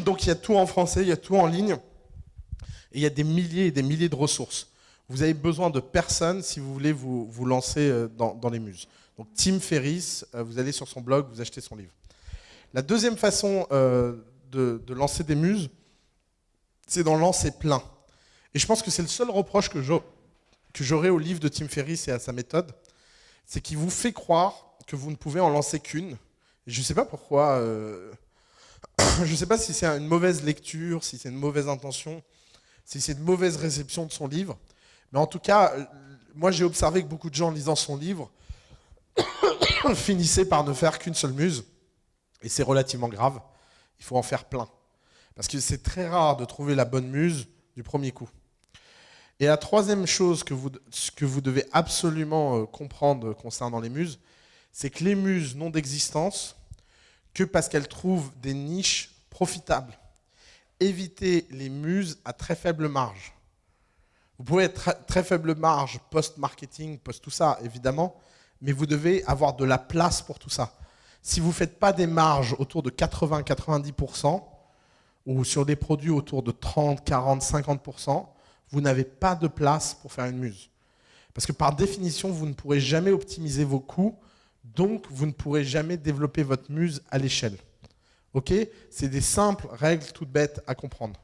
Donc il y a tout en français, il y a tout en ligne. Et il y a des milliers et des milliers de ressources. Vous avez besoin de personne si vous voulez vous lancer dans les muses. Donc Tim Ferriss, vous allez sur son blog, vous achetez son livre. La deuxième façon de lancer des muses, c'est d'en lancer plein. Et je pense que c'est le seul reproche que j'aurais au livre de Tim Ferriss et à sa méthode, c'est qu'il vous fait croire que vous ne pouvez en lancer qu'une. Et je ne sais pas pourquoi, je ne sais pas si c'est une mauvaise lecture, si c'est une mauvaise intention, si c'est une mauvaise réception de son livre. Mais en tout cas, moi j'ai observé que beaucoup de gens lisant son livre finissaient par ne faire qu'une seule muse. Et c'est relativement grave. Il faut en faire plein. Parce que c'est très rare de trouver la bonne muse du premier coup. Et la troisième chose que vous devez absolument comprendre concernant les muses, c'est que les muses n'ont d'existence que parce qu'elles trouvent des niches profitables. Évitez les muses à très faible marge. Vous pouvez être très faible marge, post-marketing, post-tout ça, évidemment, mais vous devez avoir de la place pour tout ça. Si vous ne faites pas des marges autour de 80-90%, ou sur des produits autour de 30, 40, 50%, vous n'avez pas de place pour faire une muse. Parce que par définition, vous ne pourrez jamais optimiser vos coûts, donc vous ne pourrez jamais développer votre muse à l'échelle. Ok ? C'est des simples règles toutes bêtes à comprendre.